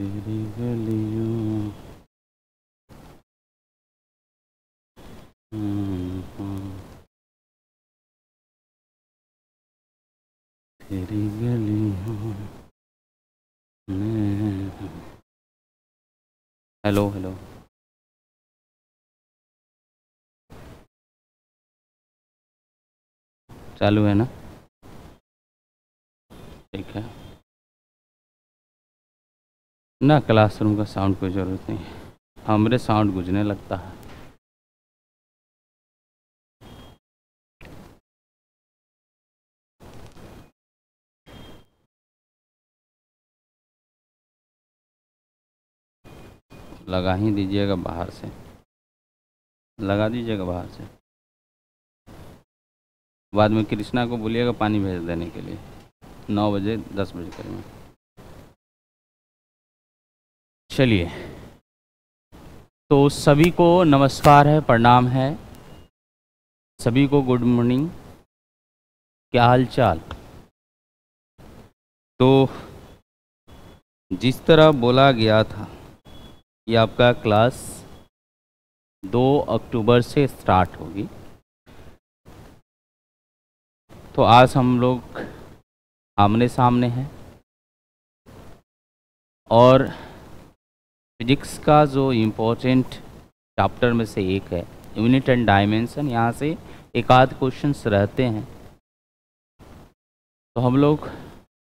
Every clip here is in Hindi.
तेरी गलियों तेरी गलियों में। हेलो हेलो, चालू है ना? ठीक है ना, क्लासरूम का साउंड कोई ज़रूरत नहीं है, हमरे साउंड गुजने लगता है। लगा ही दीजिएगा बाहर से, लगा दीजिएगा बाहर से। बाद में कृष्णा को बोलिएगा पानी भेज देने के लिए 9 बजे 10 बजे करीब में। चलिए, तो सभी को नमस्कार है, प्रणाम है, सभी को गुड मॉर्निंग। क्या हाल चाल? तो जिस तरह बोला गया था कि आपका क्लास 2 अक्टूबर से स्टार्ट होगी, तो आज हम लोग आमने सामने हैं और फिजिक्स का जो इम्पोर्टेंट चैप्टर में से एक है यूनिट एंड डायमेंशन, यहाँ से एक आध क्वेश्चंस रहते हैं। तो हम लोग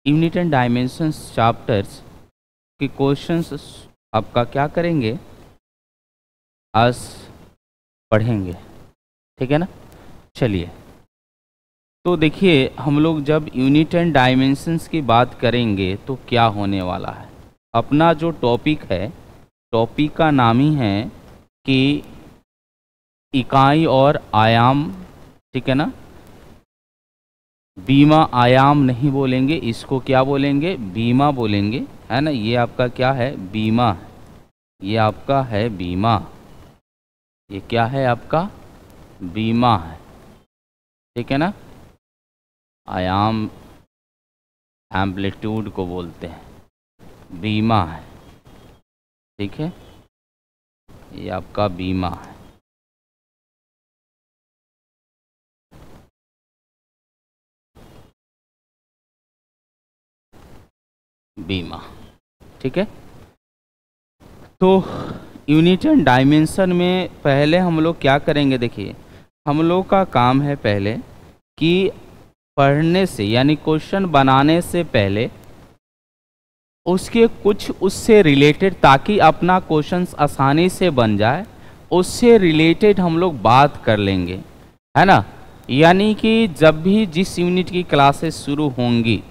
यूनिट एंड डायमेंशंस चैप्टर्स के क्वेश्चंस आपका क्या करेंगे, आज पढ़ेंगे, ठीक है ना? चलिए, तो देखिए, हम लोग जब यूनिट एंड डायमेंशंस की बात करेंगे तो क्या होने वाला है। अपना जो टॉपिक है, टॉपिक का नाम ही है कि इकाई और आयाम, ठीक है ना? बीमा आयाम नहीं बोलेंगे, इसको क्या बोलेंगे? बीमा बोलेंगे, है ना? ये आपका क्या है? बीमा। ये आपका है बीमा। ये क्या है आपका? बीमा है, ठीक है ना? आयाम एम्पलीट्यूड को बोलते हैं, बीमा है, ठीक है? ये आपका बीमा है। बीमा, ठीक है? तो यूनिट एंड डायमेंशन में पहले हम लोग क्या करेंगे, देखिए, हम लोग का काम है पहले कि पढ़ने से यानी क्वेश्चन बनाने से पहले उसके कुछ उससे रिलेटेड, ताकि अपना क्वेश्चंस आसानी से बन जाए, उससे रिलेटेड हम लोग बात कर लेंगे, है ना? यानी कि जब भी जिस यूनिट की क्लासेस शुरू होंगी,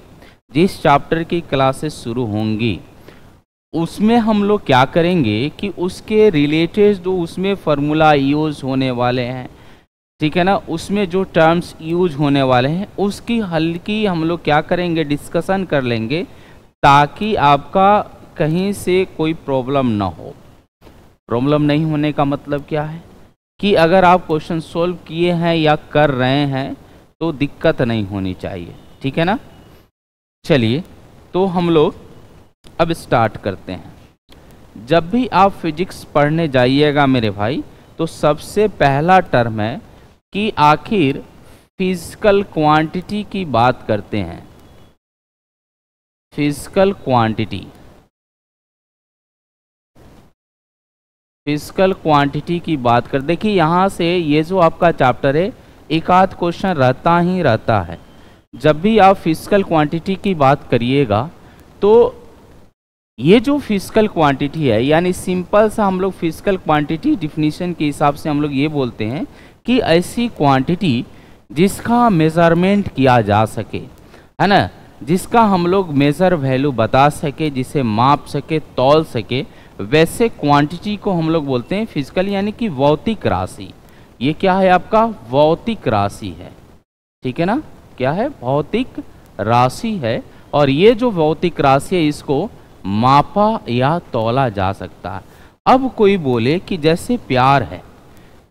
जिस चैप्टर की क्लासेस शुरू होंगी, उसमें हम लोग क्या करेंगे कि उसके रिलेटेड जो उसमें फार्मूला यूज होने वाले हैं, ठीक है ना, उसमें जो टर्म्स यूज होने वाले हैं, उसकी हल्की हम लोग क्या करेंगे, डिस्कशन कर लेंगे, ताकि आपका कहीं से कोई प्रॉब्लम ना हो। प्रॉब्लम नहीं होने का मतलब क्या है कि अगर आप क्वेश्चन सोल्व किए हैं या कर रहे हैं तो दिक्कत नहीं होनी चाहिए, ठीक है ना? चलिए, तो हम लोग अब स्टार्ट करते हैं। जब भी आप फिजिक्स पढ़ने जाइएगा मेरे भाई, तो सबसे पहला टर्म है कि आखिर फिजिकल क्वांटिटी की बात करते हैं। फिजिकल क्वांटिटी, फिजिकल क्वांटिटी की बात कर, देखिए यहाँ से ये जो आपका चैप्टर है, एक आध क्वेश्चन रहता ही रहता है। जब भी आप फिजिकल क्वांटिटी की बात करिएगा तो ये जो फिजिकल क्वांटिटी है, यानी सिंपल सा हम लोग फिजिकल क्वांटिटी डिफिनीशन के हिसाब से हम लोग ये बोलते हैं कि ऐसी क्वांटिटी जिसका मेजरमेंट किया जा सके, है ना, जिसका हम लोग मेजर वैल्यू बता सके, जिसे माप सके, तौल सके, वैसे क्वांटिटी को हम लोग बोलते हैं फिजिकल, यानी कि भौतिक राशि। ये क्या है आपका? भौतिक राशि है, ठीक है ना? क्या है? भौतिक राशि है। और ये जो भौतिक राशि है, इसको मापा या तौला जा सकता है। अब कोई बोले कि जैसे प्यार है,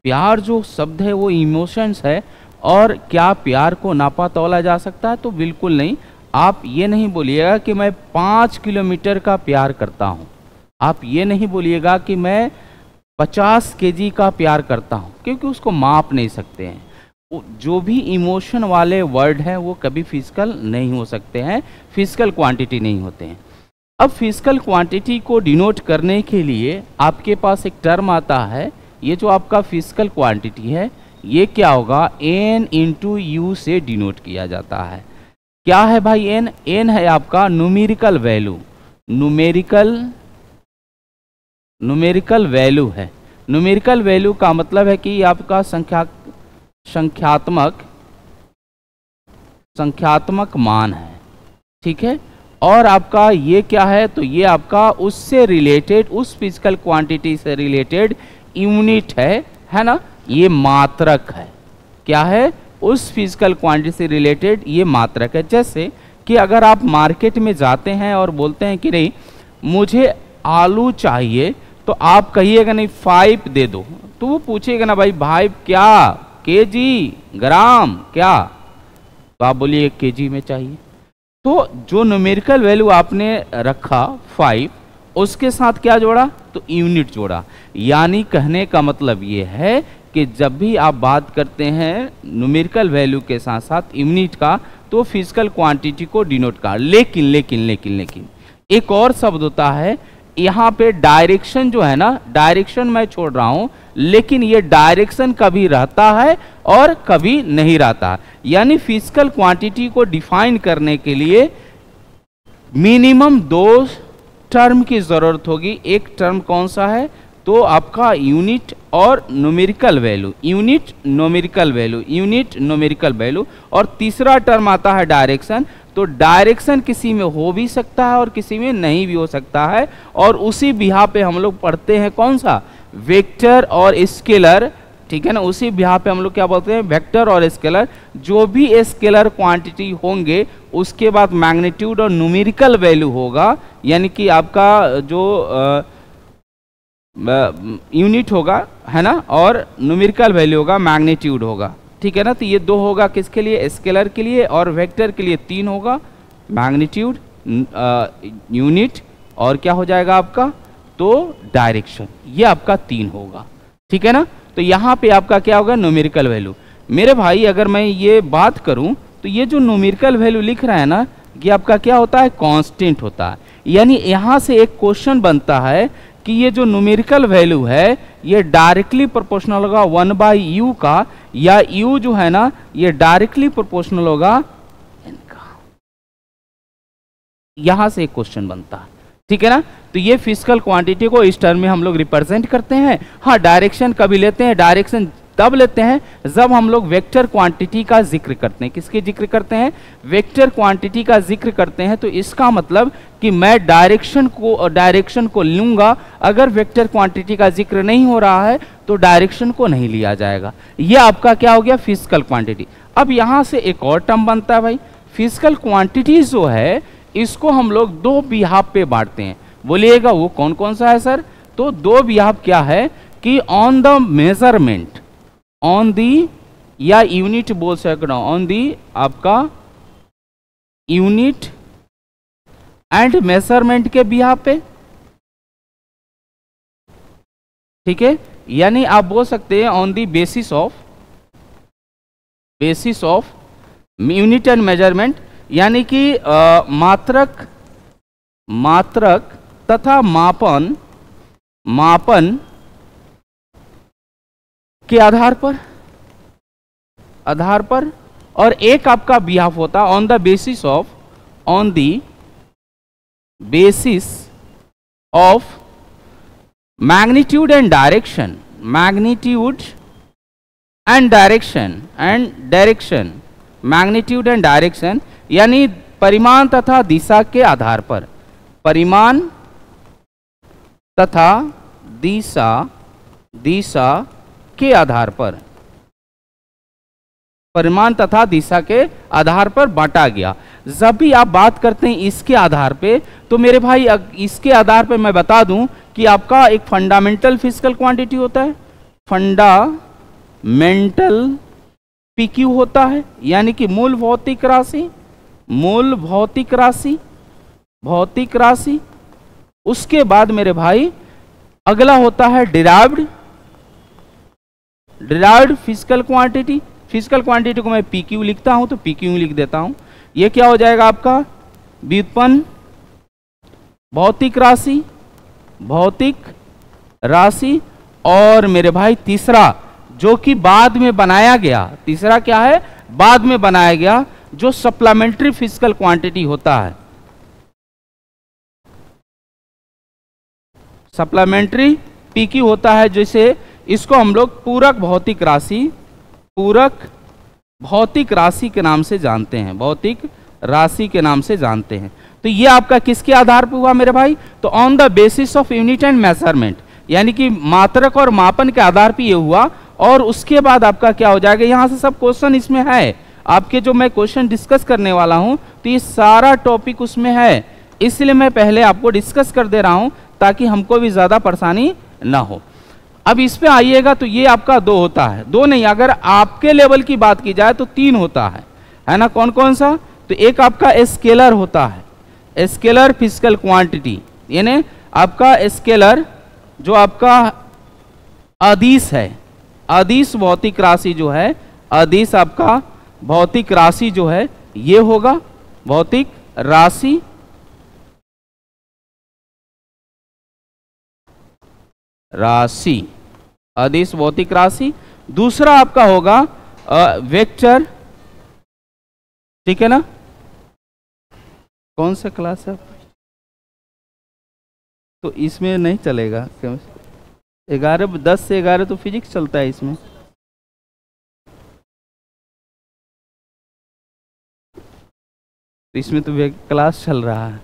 प्यार जो शब्द है वो इमोशंस है, और क्या प्यार को नापा तौला जा सकता है? तो बिल्कुल नहीं। आप ये नहीं बोलिएगा कि मैं 5 किलोमीटर का प्यार करता हूँ, आप ये नहीं बोलिएगा कि मैं 50 केजी का प्यार करता हूँ, क्योंकि उसको माप नहीं सकते हैं। जो भी इमोशन वाले वर्ड हैं वो कभी फिजिकल नहीं हो सकते हैं, फिजिकल क्वांटिटी नहीं होते हैं। अब फिजिकल क्वांटिटी को डिनोट करने के लिए आपके पास एक टर्म आता है, ये जो आपका फिजिकल क्वांटिटी है ये क्या होगा, एन इंटू यू से डिनोट किया जाता है। क्या है भाई एन? एन है आपका न्यूमेरिकल वैल्यू, न्यूमेरिकल वैल्यू है। न्यूमेरिकल वैल्यू का मतलब है कि आपका संख्यात्मक मान है, ठीक है। और आपका ये क्या है, तो ये आपका उससे रिलेटेड, उस फिजिकल क्वांटिटी से रिलेटेड यूनिट है ना, ये मात्रक है। क्या है? उस फिजिकल क्वांटिटी से रिलेटेड ये मात्रक है। जैसे कि अगर आप मार्केट में जाते हैं और बोलते हैं कि नहीं मुझे आलू चाहिए, तो आप कहिएगा नहीं 5 दे दो, तो वो पूछेगा ना भाई 5 क्या, केजी, ग्राम क्या, तो आप बोलिए केजी में चाहिए। तो जो न्यूमेरिकल वैल्यू आपने रखा 5, उसके साथ क्या जोड़ा, तो यूनिट जोड़ा। यानी कहने का मतलब ये है कि जब भी आप बात करते हैं न्यूमेरिकल वैल्यू के साथ साथ यूनिट का, तो फिजिकल क्वांटिटी को डिनोट कर। लेकिन एक और शब्द होता है यहाँ पे, डायरेक्शन जो है ना, डायरेक्शन मैं छोड़ रहा हूं, लेकिन ये डायरेक्शन कभी रहता है और कभी नहीं रहता। यानी फिजिकल क्वांटिटी को डिफाइन करने के लिए मिनिमम 2 टर्म की जरूरत होगी। एक टर्म कौन सा है, तो आपका यूनिट और numerical value, unit numerical value, और तीसरा टर्म आता है डायरेक्शन। तो डायरेक्शन किसी में हो भी सकता है और किसी में नहीं भी हो सकता है, और उसी बिहा पे हम लोग पढ़ते हैं कौन सा, वेक्टर और स्केलर, ठीक है ना। उसी बिहा पे हम लोग क्या बोलते हैं, वेक्टर और स्केलर। जो भी स्केलर क्वांटिटी होंगे उसके बाद मैग्नीट्यूड और न्यूमेरिकल वैल्यू होगा, यानी कि आपका जो यूनिट होगा, है ना, और न्यूमेरिकल वैल्यू होगा, मैग्नीट्यूड होगा, ठीक है ना। तो ये 2 होगा किसके लिए, स्केलर के लिए, और वेक्टर के लिए 3 होगा, मैग्नीट्यूड, यूनिट, और क्या हो जाएगा आपका, तो डायरेक्शन। ये आपका 3 होगा, ठीक है ना। तो यहाँ पे आपका क्या होगा, न्यूमेरिकल वैल्यू। मेरे भाई अगर मैं ये बात करूं, तो ये जो न्यूमेरिकल वैल्यू लिख रहा है ना, ये आपका क्या होता है, कांस्टेंट होता है। यानी यहाँ से एक क्वेश्चन बनता है कि ये जो न्यूमेरिकल वैल्यू है ये डायरेक्टली प्रोपोर्शनल होगा 1/u का, या u जो है ना ये डायरेक्टली प्रोपोर्शनल होगा n का। यहां से एक क्वेश्चन बनता है, ठीक है ना। तो ये फिजिकल क्वांटिटी को इस टर्म में हम लोग रिप्रेजेंट करते हैं। हाँ, डायरेक्शन कभी लेते हैं, डायरेक्शन तब लेते हैं जब हम लोग वेक्टर क्वांटिटी का जिक्र करते हैं। किसके जिक्र करते हैं, वेक्टर क्वांटिटी का जिक्र करते हैं। तो इसका मतलब कि मैं डायरेक्शन को लूंगा। अगर वेक्टर क्वांटिटी का जिक्र नहीं हो रहा है तो डायरेक्शन को नहीं लिया जाएगा। ये आपका क्या हो गया, फिजिकल क्वांटिटी। अब यहां से एक और टर्म बनता है भाई, फिजिकल क्वांटिटी जो है इसको हम लोग 2 बिहाफ पे बांटते हैं। बोलिएगा वो कौन कौन सा है सर, तो 2 बिहाफ क्या है कि on the measurement, on the, या यूनिट बोल सकता हूं, ऑन दी आपका यूनिट एंड मेजरमेंट के बिहाफ पे, ठीक है। यानी आप बोल सकते हैं on the basis of unit and measurement, यानी कि मात्रक तथा मापन के आधार पर, और एक आपका बिहाफ होता on the basis of magnitude and direction, magnitude and direction, यानी परिमाण तथा दिशा के आधार पर, परिमाण तथा दिशा के आधार पर, परिमाण तथा दिशा के आधार पर बांटा गया। जब भी आप बात करते हैं इसके आधार पे, तो मेरे भाई इसके आधार पे मैं बता दूं कि आपका एक फंडामेंटल फिजिकल क्वांटिटी होता है, फंडामेंटल पीक्यू होता है, यानी कि मूल भौतिक राशि, उसके बाद मेरे भाई अगला होता है derived physical quantity. Physical quantity को मैं PQ लिखता हूं तो PQ लिख देता हूं। ये क्या हो जाएगा आपका व्युत्पन्न भौतिक राशि और मेरे भाई तीसरा जो कि बाद में बनाया गया, तीसरा क्या है, बाद में बनाया गया जो सप्लीमेंट्री फिजिकल क्वांटिटी होता है। सप्लीमेंट्री PQ होता है, जैसे इसको हम लोग पूरक भौतिक राशि के नाम से जानते हैं, भौतिक राशि के नाम से जानते हैं। तो ये आपका किसके आधार पर हुआ मेरे भाई, तो on the basis of unit and measurement, यानी कि मात्रक और मापन के आधार पर ये हुआ। और उसके बाद आपका क्या हो जाएगा, यहां से सब क्वेश्चन इसमें है आपके, जो मैं क्वेश्चन डिस्कस करने वाला हूं तो ये सारा टॉपिक उसमें है, इसलिए मैं पहले आपको डिस्कस कर दे रहा हूं ताकि हमको भी ज्यादा परेशानी ना हो। अब इस पे आइएगा तो ये आपका 2 होता है, 2 नहीं, अगर आपके लेवल की बात की जाए तो 3 होता है ना। कौन कौन सा, तो एक आपका स्केलर होता है, स्केलर फिजिकल क्वांटिटी, यानी आपका स्केलर जो आपका अदिश है, अदिश भौतिक राशि जो है, अदिश आपका भौतिक राशि जो है ये होगा भौतिक राशि, अदिश भौतिक राशि। दूसरा आपका होगा वेक्टर, ठीक है ना। कौन सा क्लास है, तो इसमें नहीं चलेगा, 10 से 11 तो फिजिक्स चलता है इसमें। इसमें तो क्लास चल रहा है,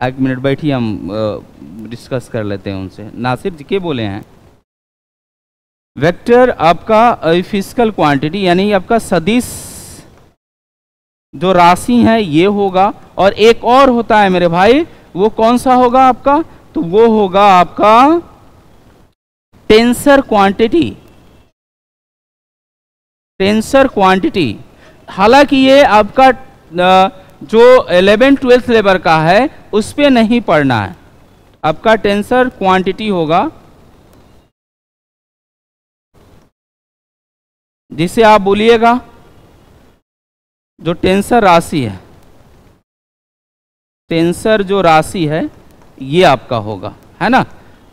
1 मिनट बैठिए, हम डिस्कस कर लेते हैं उनसे। नासिर जी के बोले हैं वेक्टर आपका फिजिकल क्वांटिटी, यानी आपका सदिश जो राशि है ये होगा। और एक और होता है मेरे भाई, वो कौन सा होगा आपका, तो वो होगा आपका टेंसर क्वांटिटी, टेंसर क्वांटिटी। हालांकि ये आपका जो 11th-12th लेवल का है उस पे नहीं पढ़ना है, आपका टेंसर क्वांटिटी होगा, जिसे आप बोलिएगा जो टेंसर राशि है, टेंसर जो राशि है ये आपका होगा, है ना।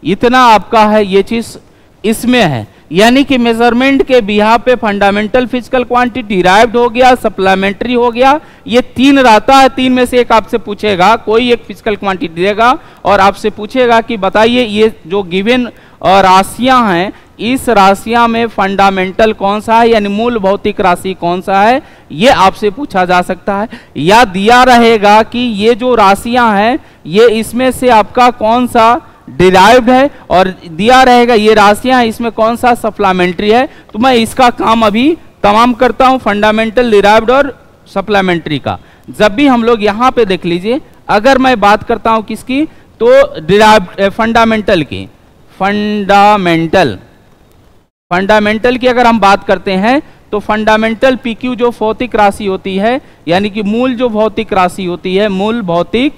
इतना आपका है, ये चीज इसमें है, यानी कि मेजरमेंट के बिहाफ पे फंडामेंटल फिजिकल क्वांटिटी, डिराइव्ड हो गया, सप्लीमेंट्री हो गया, ये 3 रहता है। 3 में से एक आपसे पूछेगा, कोई एक फिजिकल क्वांटिटी देगा और आपसे पूछेगा कि बताइए ये जो गिवन राशियां हैं, इस राशियां में फंडामेंटल कौन सा है, यानी मूल भौतिक राशि कौन सा है, ये आपसे पूछा जा सकता है। या दिया रहेगा कि ये जो राशियां हैं ये इसमें से आपका कौन सा डिराइव्ड है, और दिया रहेगा ये राशियां इसमें कौन सा सप्लीमेंट्री है। तो मैं इसका काम अभी तमाम करता हूं, फंडामेंटल, डिराइव्ड और सप्लीमेंट्री का। जब भी हम लोग यहां पे देख लीजिए, अगर मैं बात करता हूं किसकी, तो डिराइव्ड फंडामेंटल की, फंडामेंटल की अगर हम बात करते हैं तो फंडामेंटल PQ जो भौतिक राशि होती है, यानी कि मूल जो भौतिक राशि होती है, मूल भौतिक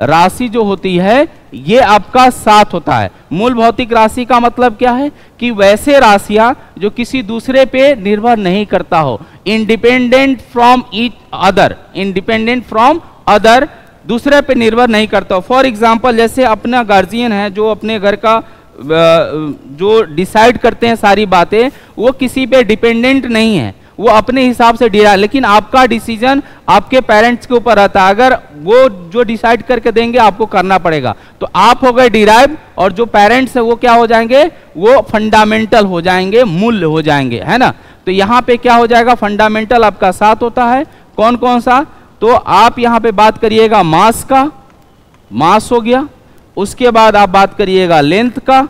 राशि जो होती है ये आपका 7 होता है। मूल भौतिक राशि का मतलब क्या है कि वैसे राशियां जो किसी दूसरे पे निर्भर नहीं करता हो, independent from each other, independent from other, दूसरे पे निर्भर नहीं करता हो। फॉर एग्जाम्पल जैसे अपना गार्जियन है जो अपने घर का जो डिसाइड करते हैं सारी बातें, वो किसी पे डिपेंडेंट नहीं है, वो अपने हिसाब से डिसाइड, लेकिन आपका डिसीजन आपके पेरेंट्स के ऊपर रहता है, अगर वो जो डिसाइड करके देंगे आपको करना पड़ेगा। तो आप हो गए डिराइव, और जो पेरेंट्स है वो क्या हो जाएंगे, वो फंडामेंटल हो जाएंगे, मूल हो जाएंगे, है ना। तो यहाँ पे क्या हो जाएगा, फंडामेंटल आपका 7 होता है। कौन कौन सा, तो आप यहाँ पे बात करिएगा मास का, मास हो गया। उसके बाद आप बात करिएगा लेंथ का,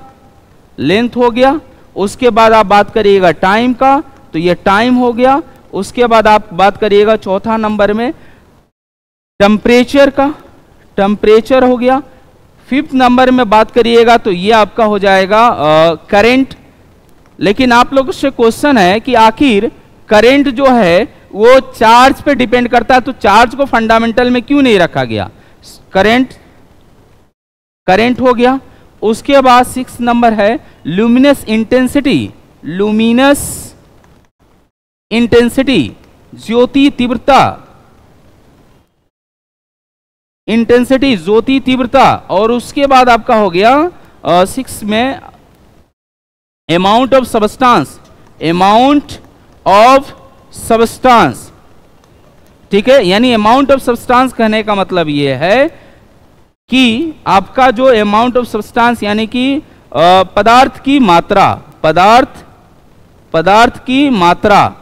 लेंथ हो गया। उसके बाद आप बात करिएगा टाइम का, तो ये टाइम हो गया। उसके बाद आप बात करिएगा चौथा नंबर में टेम्परेचर का, टेम्परेचर हो गया। 5th नंबर में बात करिएगा तो ये आपका हो जाएगा करंट। लेकिन आप लोगों से क्वेश्चन है कि आखिर करंट जो है वो चार्ज पे डिपेंड करता है, तो चार्ज को फंडामेंटल में क्यों नहीं रखा गया। करंट करंट हो गया। उसके बाद 6 नंबर है लुमिनस इंटेंसिटी, लुमिनस इंटेंसिटी, ज्योति तीव्रता, इंटेंसिटी ज्योति तीव्रता। और उसके बाद आपका हो गया 6 में amount of substance, amount of substance, ठीक है। यानी अमाउंट ऑफ सबस्टांस कहने का मतलब ये है कि आपका जो अमाउंट ऑफ सबस्टांस यानी कि पदार्थ की मात्रा, पदार्थ की मात्रा,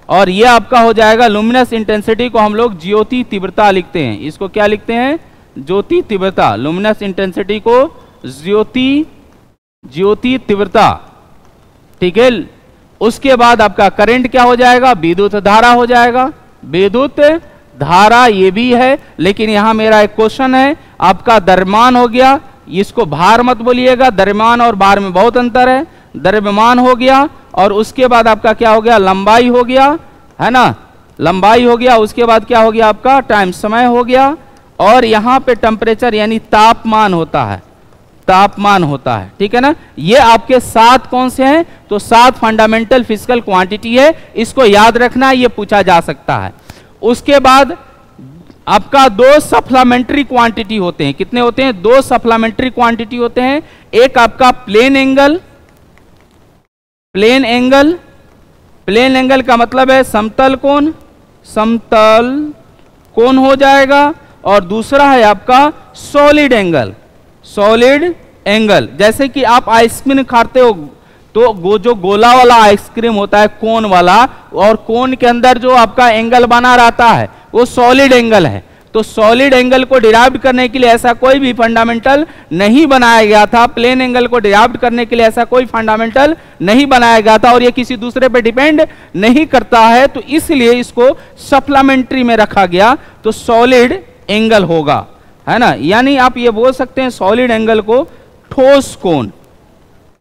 और ये आपका हो जाएगा लुमिनस इंटेंसिटी को हम लोग ज्योति तीव्रता लिखते हैं। इसको क्या लिखते हैं? ज्योति तीव्रता। लुमिनस इंटेंसिटी को ज्योति तीव्रता, ठीक है। उसके बाद आपका करंट क्या हो जाएगा? विद्युत धारा हो जाएगा। विद्युत धारा ये भी है, लेकिन यहां मेरा एक क्वेश्चन है, आपका द्रव्यमान हो गया, इसको भार मत बोलिएगा, द्रव्यमान और भार में बहुत अंतर है। द्रव्यमान हो गया और उसके बाद आपका क्या हो गया? लंबाई हो गया, है ना, लंबाई हो गया। उसके बाद क्या हो गया? आपका टाइम, समय हो गया। और यहां पे टेम्परेचर यानी तापमान होता है, तापमान होता है, ठीक है ना। ये आपके 7 कौन से हैं? तो 7 फंडामेंटल फिजिकल क्वांटिटी है, इसको याद रखना, ये पूछा जा सकता है। उसके बाद आपका 2 सप्लीमेंट्री क्वांटिटी होते हैं। कितने होते हैं? 2 सप्लीमेंट्री क्वांटिटी होते हैं। एक आपका plane angle, plane angle, plane angle का मतलब है समतल कोण, समतल कोण हो जाएगा। और दूसरा है आपका सॉलिड एंगल, सॉलिड एंगल। जैसे कि आप आइसक्रीम खाते हो तो जो गोला वाला आइसक्रीम होता है, कोन वाला, और कोन के अंदर जो आपका एंगल बना रहता है वो सॉलिड एंगल है। तो सॉलिड एंगल को डिराइव करने के लिए ऐसा कोई भी फंडामेंटल नहीं बनाया गया था। प्लेन एंगल को डिराइव करने के लिए ऐसा कोई फंडामेंटल नहीं बनाया गया था, और ये किसी दूसरे पे डिपेंड नहीं करता है, तो इसलिए इसको सप्लीमेंट्री में रखा गया। तो सॉलिड एंगल होगा, है ना। यानी आप ये बोल सकते हैं सॉलिड एंगल को ठोस कोण,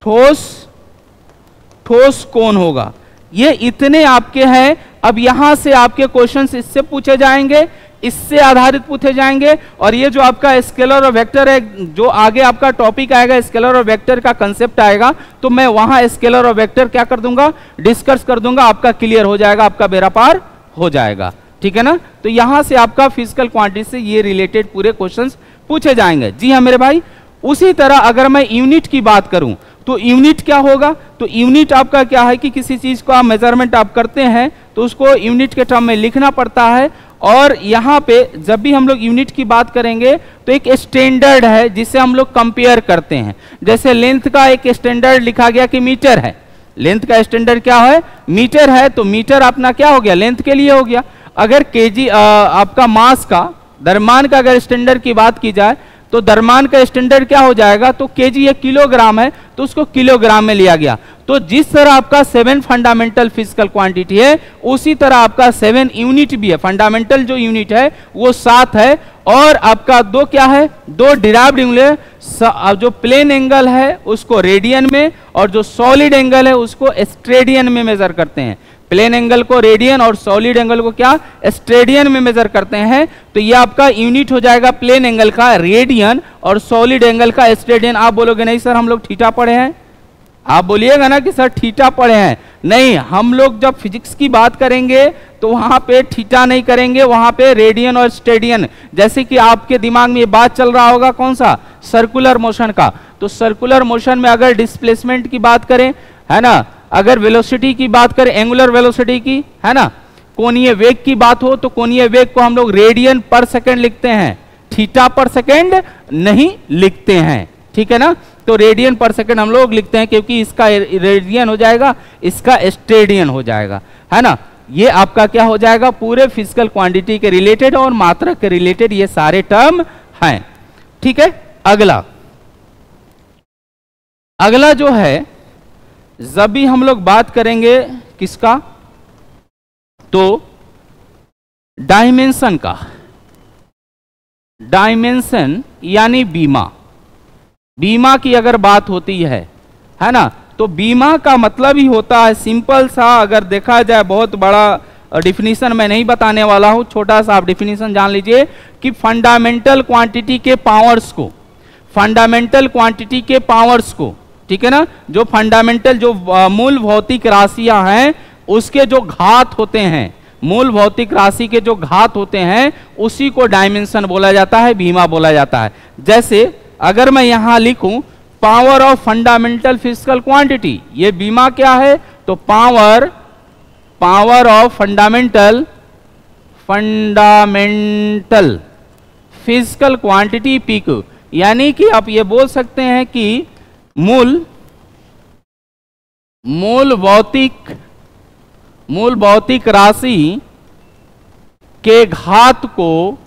ठोस कोण होगा। ये इतने आपके हैं। अब यहां से आपके क्वेश्चंस इससे पूछे जाएंगे, इससे आधारित पूछे जाएंगे। और ये जो आपका स्केलर और वेक्टर है, जो आगे आपका टॉपिक आएगा स्केलर और वेक्टर का कंसेप्ट आएगा, तो मैं वहां स्केलर और वेक्टर क्या कर दूंगा? डिस्कस कर दूंगा। आपका क्लियर हो जाएगा, आपका बेड़ा पार हो जाएगा, ठीक है ना। तो यहां से आपका फिजिकल क्वांटिटी से ये रिलेटेड पूरे क्वेश्चंस पूछे जाएंगे। जी हाँ मेरे भाई। उसी तरह अगर मैं यूनिट की बात करूं तो यूनिट क्या होगा? तो यूनिट आपका क्या है कि किसी चीज को आप मेजरमेंट आप करते हैं तो उसको यूनिट के टर्म में लिखना पड़ता है। और यहाँ पे जब भी हम लोग यूनिट की बात करेंगे तो एक स्टैंडर्ड है जिसे हम लोग कंपेयर करते हैं। जैसे लेंथ का एक स्टैंडर्ड लिखा गया कि मीटर है, लेंथ का स्टैंडर्ड क्या है? मीटर है। तो मीटर अपना क्या हो गया? लेंथ के लिए हो गया। अगर केजी आपका मास का, द्रव्यमान का अगर स्टैंडर्ड की बात की जाए तो द्रव्यमान का स्टैंडर्ड क्या हो जाएगा? तो केजी एक किलोग्राम है तो उसको किलोग्राम में लिया गया। तो जिस तरह आपका 7 फंडामेंटल फिजिकल क्वांटिटी है, उसी तरह आपका 7 यूनिट भी है। फंडामेंटल जो यूनिट है वो 7 है। और आपका 2 क्या है? 2 डिराइव्ड यूनिट। जो प्लेन एंगल है उसको रेडियन में, और जो सॉलिड एंगल है उसको स्ट्रेडियन में मेजर करते हैं। प्लेन एंगल को रेडियन और सॉलिड एंगल को क्या? स्ट्रेडियन में मेजर करते हैं। तो ये आपका यूनिट हो जाएगा प्लेन एंगल का रेडियन और सॉलिड एंगल का स्ट्रेडियन। आप बोलोगे नहीं सर हम लोग थीटा पढ़े हैं, आप बोलिएगा ना कि सर थीटा पढ़े हैं। नहीं, हम लोग जब फिजिक्स की बात करेंगे तो वहां पे थीटा नहीं करेंगे, वहां पे रेडियन और स्ट्रेडियन। जैसे कि आपके दिमाग में ये बात चल रहा होगा कौन सा? सर्कुलर मोशन का। तो सर्कुलर मोशन में अगर डिस्प्लेसमेंट की बात करें, है ना, अगर वेलोसिटी की बात करें, एंगुलर वेलोसिटी की, है ना, कोणीय वेग की बात हो तो कोणीय वेग को हम लोग रेडियन पर सेकंड लिखते हैं, थीटा पर सेकंड नहीं लिखते हैं, ठीक है ना। तो रेडियन पर सेकंड हम लोग लिखते हैं क्योंकि इसका रेडियन हो जाएगा, इसका स्ट्रेडियन हो जाएगा, है ना। ये आपका क्या हो जाएगा? पूरे फिजिकल क्वांटिटी के रिलेटेड और मात्रा के रिलेटेड ये सारे टर्म हैं, ठीक है। अगला जो है, जब भी हम लोग बात करेंगे किसका? तो डायमेंशन का। डायमेंशन यानी बीमा। बीमा की अगर बात होती है ना, तो बीमा का मतलब ही होता है सिंपल सा, अगर देखा जाए, बहुत बड़ा डिफिनीशन मैं नहीं बताने वाला हूं, छोटा सा आप डिफिनीशन जान लीजिए कि फंडामेंटल क्वांटिटी के पावर्स को, फंडामेंटल क्वांटिटी के पावर्स को, ठीक है ना, जो फंडामेंटल जो मूल भौतिक राशियां हैं उसके जो घात होते हैं, मूल भौतिक राशि के जो घात होते हैं उसी को डायमेंशन बोला जाता है, बीमा बोला जाता है। जैसे अगर मैं यहां लिखूं power of fundamental physical quantity, ये बीमा क्या है, तो power of fundamental physical quantity P Q, यानी कि आप ये बोल सकते हैं कि मूल भौतिक राशि के घात को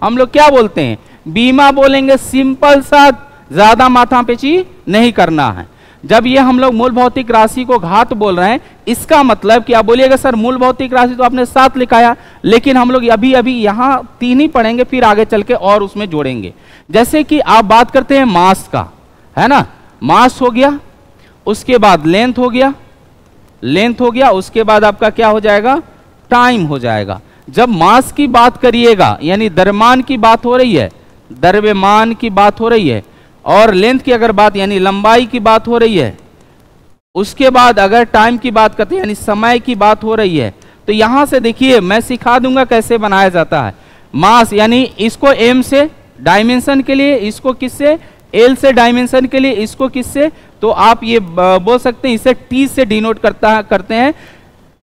हम लोग क्या बोलते हैं, बीमा बोलेंगे। सिंपल सा, ज्यादा माथा पेची नहीं करना है। जब ये हम लोग मूल भौतिक राशि को घात बोल रहे हैं, इसका मतलब कि आप बोलिएगा सर मूल भौतिक राशि तो आपने 7 लिखाया, लेकिन हम लोग अभी यहां 3 ही पढ़ेंगे, फिर आगे चल के और उसमें जोड़ेंगे। जैसे कि आप बात करते हैं मास का, है ना, मास हो गया, उसके बाद लेंथ हो गया, उसके बाद आपका क्या हो जाएगा, टाइम हो जाएगा। जब मास की बात करिएगा यानी द्रव्यमान की बात हो रही है, और लेंथ की अगर बात यानी लंबाई की बात हो रही है, उसके बाद अगर टाइम की बात करते हैं यानी समय की बात हो रही है, तो यहां से देखिए मैं सिखा दूंगा कैसे बनाया जाता है। मास यानी इसको m से डायमेंशन के लिए, इसको किससे, l से डायमेंशन के लिए, इसको किससे, तो आप ये बोल सकते हैं इसे t से डिनोट करते हैं।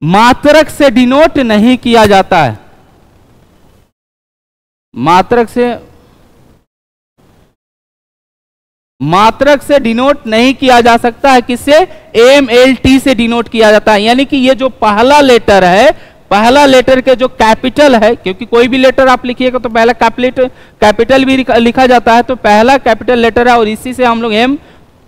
मात्रक से डिनोट नहीं किया जाता है, मात्रक से डिनोट नहीं किया जा सकता है, किससे, MLT से डिनोट किया जाता है। यानी कि ये जो पहला लेटर है, पहला लेटर के जो कैपिटल है, क्योंकि कोई भी लेटर आप लिखिएगा तो पहला कैपिटल भी लिखा जाता है, तो पहला कैपिटल लेटर है और इसी से हम लोग M,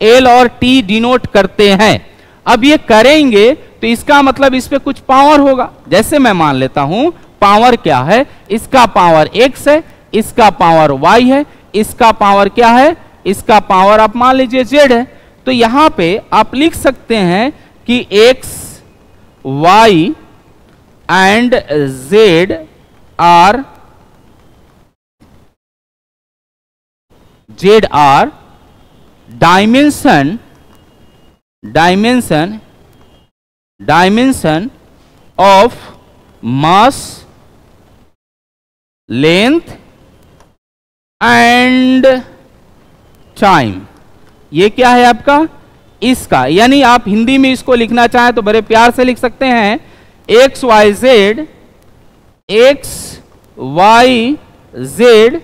L और T डिनोट करते हैं। अब ये करेंगे तो इसका मतलब इस पे कुछ पावर होगा। जैसे मैं मान लेता हूं पावर क्या है, इसका पावर x है, इसका पावर y है, इसका पावर क्या है, इसका पावर आप मान लीजिए z है। तो यहां पे आप लिख सकते हैं कि x, y and z are dimension of mass, length and time. ये क्या है आपका, इसका, यानी आप हिंदी में इसको लिखना चाहें तो बड़े प्यार से लिख सकते हैं एक्स वाई जेड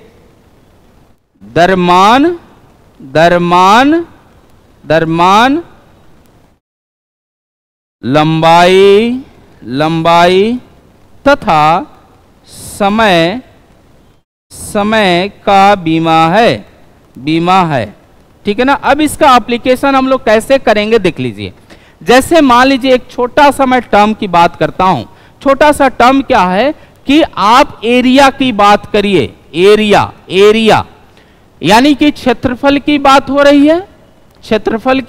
दरमान लंबाई तथा समय का बीमा है, ठीक है ना। अब इसका एप्लीकेशन हम लोग कैसे करेंगे देख लीजिए। जैसे मान लीजिए एक छोटा सा मैं टर्म की बात करता हूं। छोटा सा टर्म क्या है कि आप एरिया की बात करिए, एरिया यानी कि क्षेत्रफल की बात हो रही है, क्षेत्रफल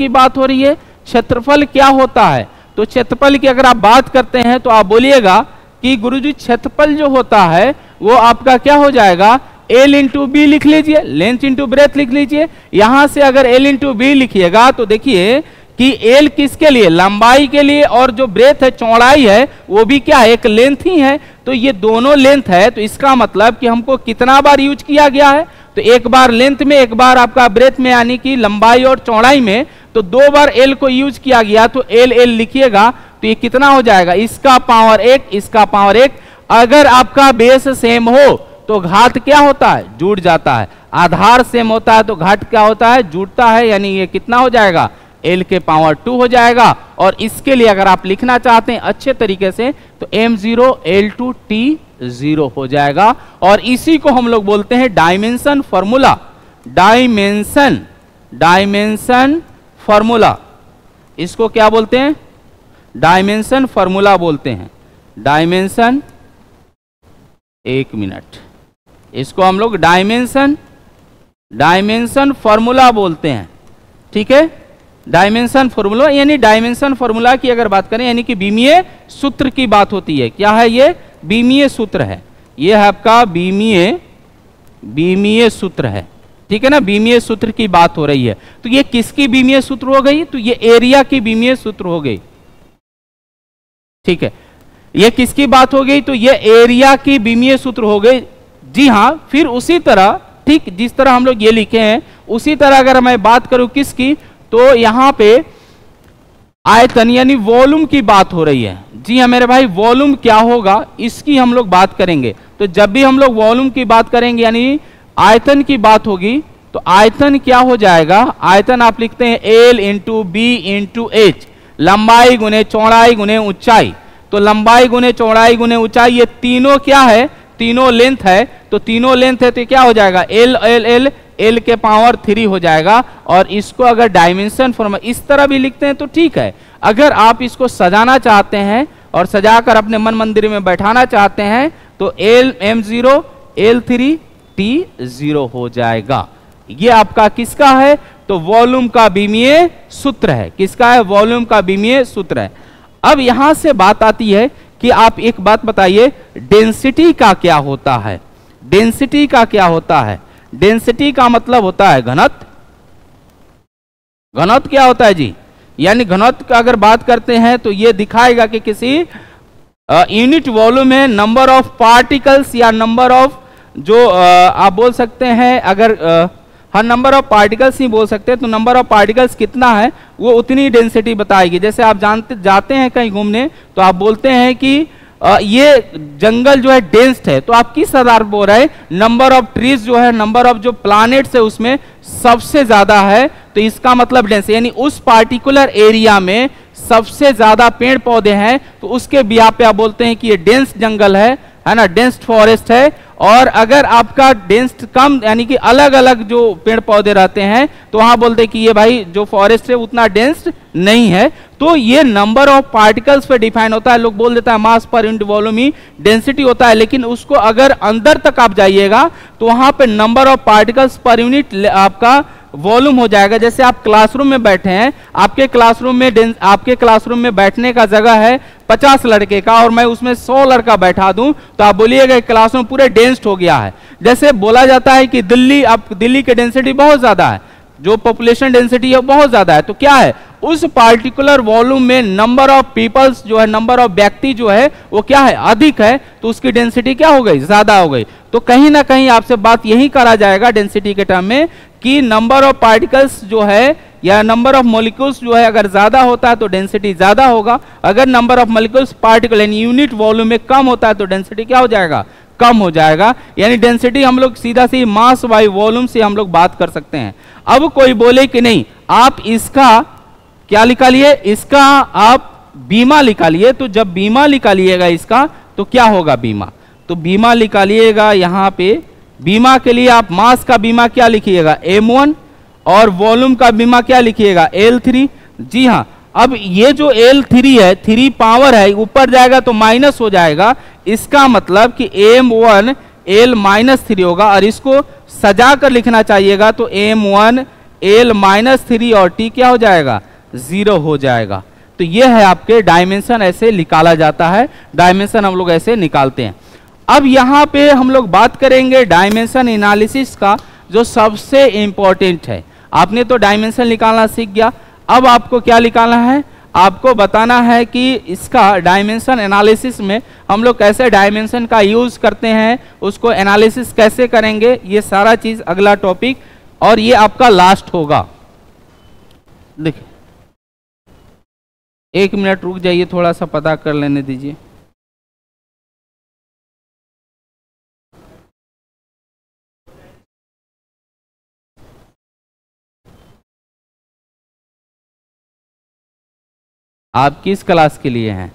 क्या होता है, तो क्षेत्रफल की अगर आप बात करते हैं तो आप बोलिएगा कि गुरुजी क्षेत्रफल जो होता है वो आपका क्या हो जाएगा, L इंटू बी लिख लीजिए, लेंथ इंटू ब्रेथ लिख लीजिए। यहां से अगर L इंटू बी लिखिएगा तो देखिए कि L किसके लिए, लंबाई के लिए, और जो ब्रेथ है, चौड़ाई है, वो भी क्या है, एक लेंथ ही है। तो ये दोनों लेंथ है, तो इसका मतलब कि हमको कितना बार यूज किया गया है, तो एक बार लेंथ में, एक बार आपका ब्रेथ में, यानी कि लंबाई और चौड़ाई में, तो 2 बार L को यूज किया गया। तो L लिखिएगा तो ये कितना हो जाएगा, इसका पावर 1, इसका पावर 1। अगर आपका बेस सेम हो तो घात क्या होता है, जुड़ जाता है। आधार सेम होता है तो घात क्या होता है, जुड़ता है। यानी ये कितना हो जाएगा, L के पावर 2 हो जाएगा। और इसके लिए अगर आप लिखना चाहते हैं अच्छे तरीके से तो M0 L2 T0 हो जाएगा। और इसी को हम लोग बोलते हैं डायमेंशन फॉर्मूला, डायमेंशन फॉर्मूला। इसको क्या बोलते हैं, डायमेंशन फॉर्मूला बोलते हैं। डायमेंशन, एक मिनट, इसको हम लोग डायमेंशन फॉर्मूला बोलते हैं, ठीक है। डायमेंशन फॉर्मूला यानी डायमेंशन फॉर्मूला की अगर बात करें यानी कि बीमीय सूत्र की बात होती है। क्या है ये, बीमीय सूत्र है। ये है आपका बीमीय सूत्र है, ठीक है ना, बीमीय सूत्र की बात हो रही है। तो ये किसकी बीमीय सूत्र हो गई? तो ये एरिया की बीमीय सूत्र हो गई। ठीक है, ये किसकी बात हो गई? तो ये एरिया की बीमीय सूत्र हो गई। जी हां, फिर उसी तरह, ठीक जिस तरह हम लोग ये लिखे हैं उसी तरह अगर मैं बात करूं किसकी, तो यहां पे आयतन यानी वॉल्यूम की बात हो रही है। जी हाँ मेरे भाई, वॉल्यूम क्या होगा इसकी हम लोग बात करेंगे। तो जब भी हम लोग वॉल्यूम की बात करेंगे यानी आयतन की बात होगी, तो आयतन क्या हो जाएगा? आयतन आप लिखते हैं L into B into H, लंबाई गुने चौड़ाई गुने ऊंचाई। तो लंबाई गुने चौड़ाई गुने ऊंचाई, ये तीनों क्या है? तीनों लेंथ है। तो तीनों लेंथ है तो क्या हो जाएगा? L L L L के पावर 3 हो जाएगा। और इसको अगर डायमेंशन फॉर्म इस तरह भी लिखते हैं तो ठीक है। अगर आप इसको सजाना चाहते हैं और सजाकर अपने मन मंदिर में बैठाना चाहते हैं तो L M0 L3 T0 हो जाएगा। ये आपका किसका है? तो वॉल्यूम का बीमीय सूत्र है। किसका है? वॉल्यूम का बीमीय सूत्र है। अब यहां से बात आती है कि आप एक बात बताइए, डेंसिटी का क्या होता है? डेंसिटी का क्या होता है? डेंसिटी का मतलब होता है घनत्व। घनत्व क्या होता है जी? यानी घनत्व का अगर बात करते हैं तो ये दिखाएगा कि किसी यूनिट वॉल्यूम में नंबर ऑफ पार्टिकल्स या नंबर ऑफ जो आप बोल सकते हैं, अगर हर नंबर ऑफ पार्टिकल्स ही बोल सकते हैं तो नंबर ऑफ पार्टिकल्स कितना है वो उतनी डेंसिटी बताएगी। जैसे आप जाते हैं कहीं घूमने तो आप बोलते हैं कि ये जंगल जो है डेंस्ड है, तो आप किस आधार पर बोल रहे हैं? नंबर ऑफ ट्रीज जो है, नंबर ऑफ जो प्लैनेट्स है उसमें सबसे ज्यादा है, तो इसका मतलब डेंस, यानी उस पार्टिकुलर एरिया में सबसे ज्यादा पेड़ पौधे हैं, तो उसके बिहाफ पे आप बोलते हैं कि ये डेंस जंगल है ना, डेंस फॉरेस्ट है। और अगर आपका डेंस कम यानी कि अलग अलग जो पेड़ पौधे रहते हैं तो वहां बोलते हैं कि ये भाई जो फॉरेस्ट है उतना डेंस नहीं है। तो ये नंबर ऑफ पार्टिकल्स पे डिफाइन होता है। लोग बोल देता है मास पर यूनिट वॉल्यूम ही डेंसिटी होता है, लेकिन उसको अगर अंदर तक आप जाइएगा तो वहां पे number of particles per unit आपका वॉल्यूम हो जाएगा। जैसे आप क्लासरूम में बैठे हैं, आपके क्लासरूम में बैठने का जगह है 50 लड़के का और मैं उसमें 100 लड़का बैठा दूं तो आप बोलिएगा क्लासरूम पूरे डेंस्ड हो गया है। जैसे बोला जाता है कि दिल्ली की डेंसिटी बहुत ज्यादा है, जो पॉपुलेशन डेंसिटी है बहुत ज्यादा है, तो क्या है उस पार्टिकुलर वॉल्यूम में नंबर ऑफ पीपल्स जो है, नंबर ऑफ व्यक्ति जो है वो क्या है अधिक है, तो उसकी डेंसिटी क्या हो गई? ज्यादा हो गई। तो कहीं ना कहीं आपसे बात यही करा जाएगा डेंसिटी के टर्म में कि नंबर ऑफ पार्टिकल्स जो है या नंबर ऑफ मॉलिक्यूल्स जो है अगर ज्यादा होता है तो डेंसिटी ज्यादा होगा, अगर नंबर ऑफ मॉलिक्यूल्स पार्टिकल यानी यूनिट वॉल्यूम में कम होता है तो डेंसिटी क्या हो जाएगा? कम हो जाएगा। यानी डेंसिटी हम लोग सीधा सी मास बाई वॉल्यूम से हम लोग बात कर सकते हैं। अब कोई बोले कि नहीं आप इसका क्या निकालिए, इसका आप बीमा निकालिए, तो जब बीमा निकालिएगा इसका तो क्या होगा? बीमा तो बीमा निकालिएगा, यहां पे बीमा के लिए आप मास का बीमा क्या लिखिएगा? M1 और वॉल्यूम का बीमा क्या लिखिएगा? L3। जी हां, अब ये जो L3 है 3 पावर है, ऊपर जाएगा तो माइनस हो जाएगा, इसका मतलब कि M1 L-3 होगा और इसको सजा कर लिखना चाहिएगा तो M1 L-3 और T क्या हो जाएगा? 0 हो जाएगा। तो ये है आपके डायमेंशन, ऐसे निकाला जाता है, डायमेंशन हम लोग ऐसे निकालते हैं। अब यहां पे हम लोग बात करेंगे डायमेंशन एनालिसिस का, जो सबसे इंपॉर्टेंट है। आपने तो डायमेंशन निकालना सीख गया, अब आपको क्या निकालना है? आपको बताना है कि इसका डायमेंशन एनालिसिस में हम लोग कैसे डायमेंशन का यूज करते हैं, उसको एनालिसिस कैसे करेंगे, ये सारा चीज अगला टॉपिक, और ये आपका लास्ट होगा। देखिए 1 मिनट रुक जाइए, थोड़ा सा पता कर लेने दीजिए। आप किस क्लास के लिए हैं?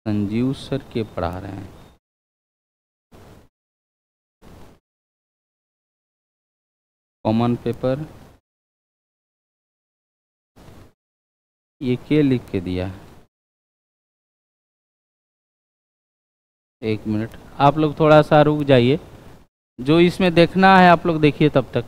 संजीव सर के पढ़ा रहे हैं। कॉमन पेपर ये क्या लिख के दिया है? 1 मिनट, आप लोग थोड़ा सा रुक जाइए, जो इसमें देखना है आप लोग देखिए तब तक।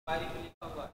लिखा हुआ है।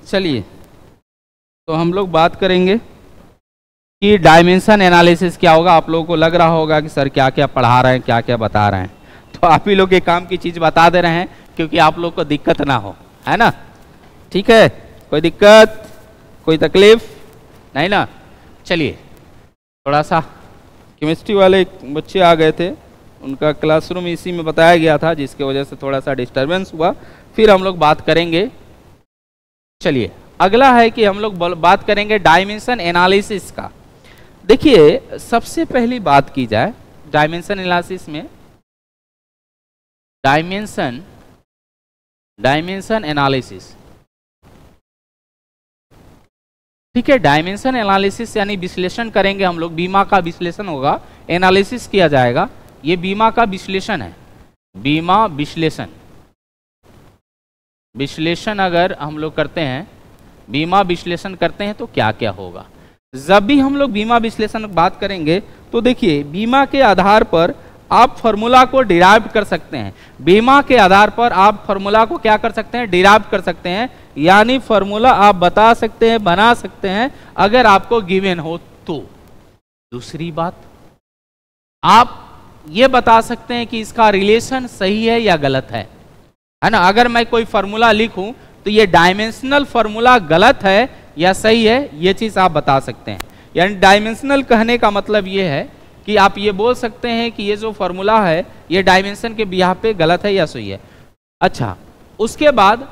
चलिए, तो हम लोग बात करेंगे कि डायमेंशन एनालिसिस क्या होगा। आप लोगों को लग रहा होगा कि सर क्या क्या पढ़ा रहे हैं, क्या क्या बता रहे हैं, तो आप ही लोग के काम की चीज़ बता दे रहे हैं क्योंकि आप लोग को दिक्कत ना हो, है ना। ठीक है, कोई दिक्कत, कोई तकलीफ नहीं ना। चलिए, थोड़ा सा केमिस्ट्री वाले बच्चे आ गए थे, उनका क्लासरूम इसी में बताया गया था, जिसकी वजह से थोड़ा सा डिस्टरबेंस हुआ। फिर हम लोग बात करेंगे। चलिए, अगला है कि हम लोग बात करेंगे डायमेंशन एनालिसिस का। देखिए, सबसे पहली बात की जाए डायमेंशन एनालिसिस में, डायमेंशन एनालिसिस, ठीक है। डायमेंशन एनालिसिस यानी विश्लेषण करेंगे हम लोग, बीमा का विश्लेषण होगा, एनालिसिस किया जाएगा। ये बीमा का विश्लेषण है, बीमा विश्लेषण। विश्लेषण अगर हम लोग करते हैं, बीमा विश्लेषण करते हैं तो क्या क्या होगा। जब भी हम लोग बीमा विश्लेषण की बात करेंगे तो देखिए, बीमा के आधार पर आप फॉर्मूला को डिराइव कर सकते हैं। बीमा के आधार पर आप फॉर्मूला को क्या कर सकते हैं, डिराइव कर सकते हैं, यानी फॉर्मूला आप बता सकते हैं, बना सकते हैं अगर आपको गिवन हो तो। दूसरी बात, आप ये बता सकते हैं कि इसका रिलेशन सही है या गलत है ना। अगर मैं कोई फॉर्मूला लिखूं तो ये डायमेंशनल फॉर्मूला गलत है या सही है, ये चीज आप बता सकते हैं। यानी डायमेंशनल कहने का मतलब ये है कि आप ये बोल सकते हैं कि ये जो फॉर्मूला है ये डायमेंशन के बिहार पे गलत है या सही है। अच्छा, उसके बाद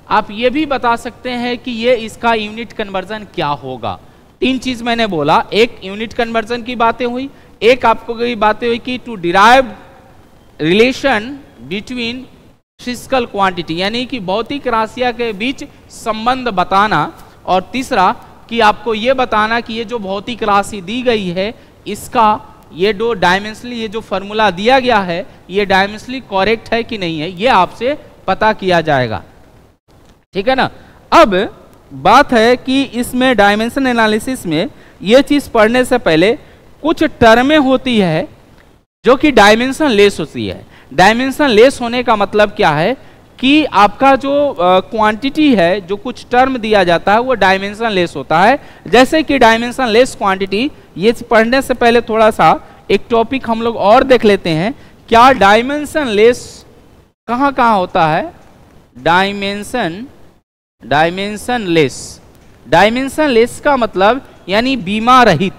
आप ये भी बता सकते हैं कि ये इसका यूनिट कन्वर्जन क्या होगा। तीन चीज मैंने बोला, एक यूनिट कन्वर्जन की बातें हुई, एक आपको ये बातें हुई कि to derive relation between physical quantity, यानी कि भौतिक राशियां के बीच संबंध बताना, और तीसरा कि आपको ये बताना कि ये जो भौतिक राशि दी गई है इसका ये दो डायमेंशनली ये जो फॉर्मूला दिया गया है ये डायमेंशनली करेक्ट है कि नहीं है, ये आपसे पता किया जाएगा। ठीक है ना। अब बात है कि इसमें डायमेंशन एनालिसिस में ये चीज पढ़ने से पहले कुछ टर्में होती है जो कि डायमेंशन लेस होती है। डायमेंशन लेस होने का मतलब क्या है कि आपका जो क्वांटिटी है, जो कुछ टर्म दिया जाता है वो डायमेंशन लेस होता है। जैसे कि डायमेंशन लेस क्वांटिटी, ये पढ़ने से पहले थोड़ा सा एक टॉपिक हम लोग और देख लेते हैं। क्या डायमेंशन लेस कहाँ कहाँ होता है। डायमेंशन लेस का मतलब यानी बीमा रहित।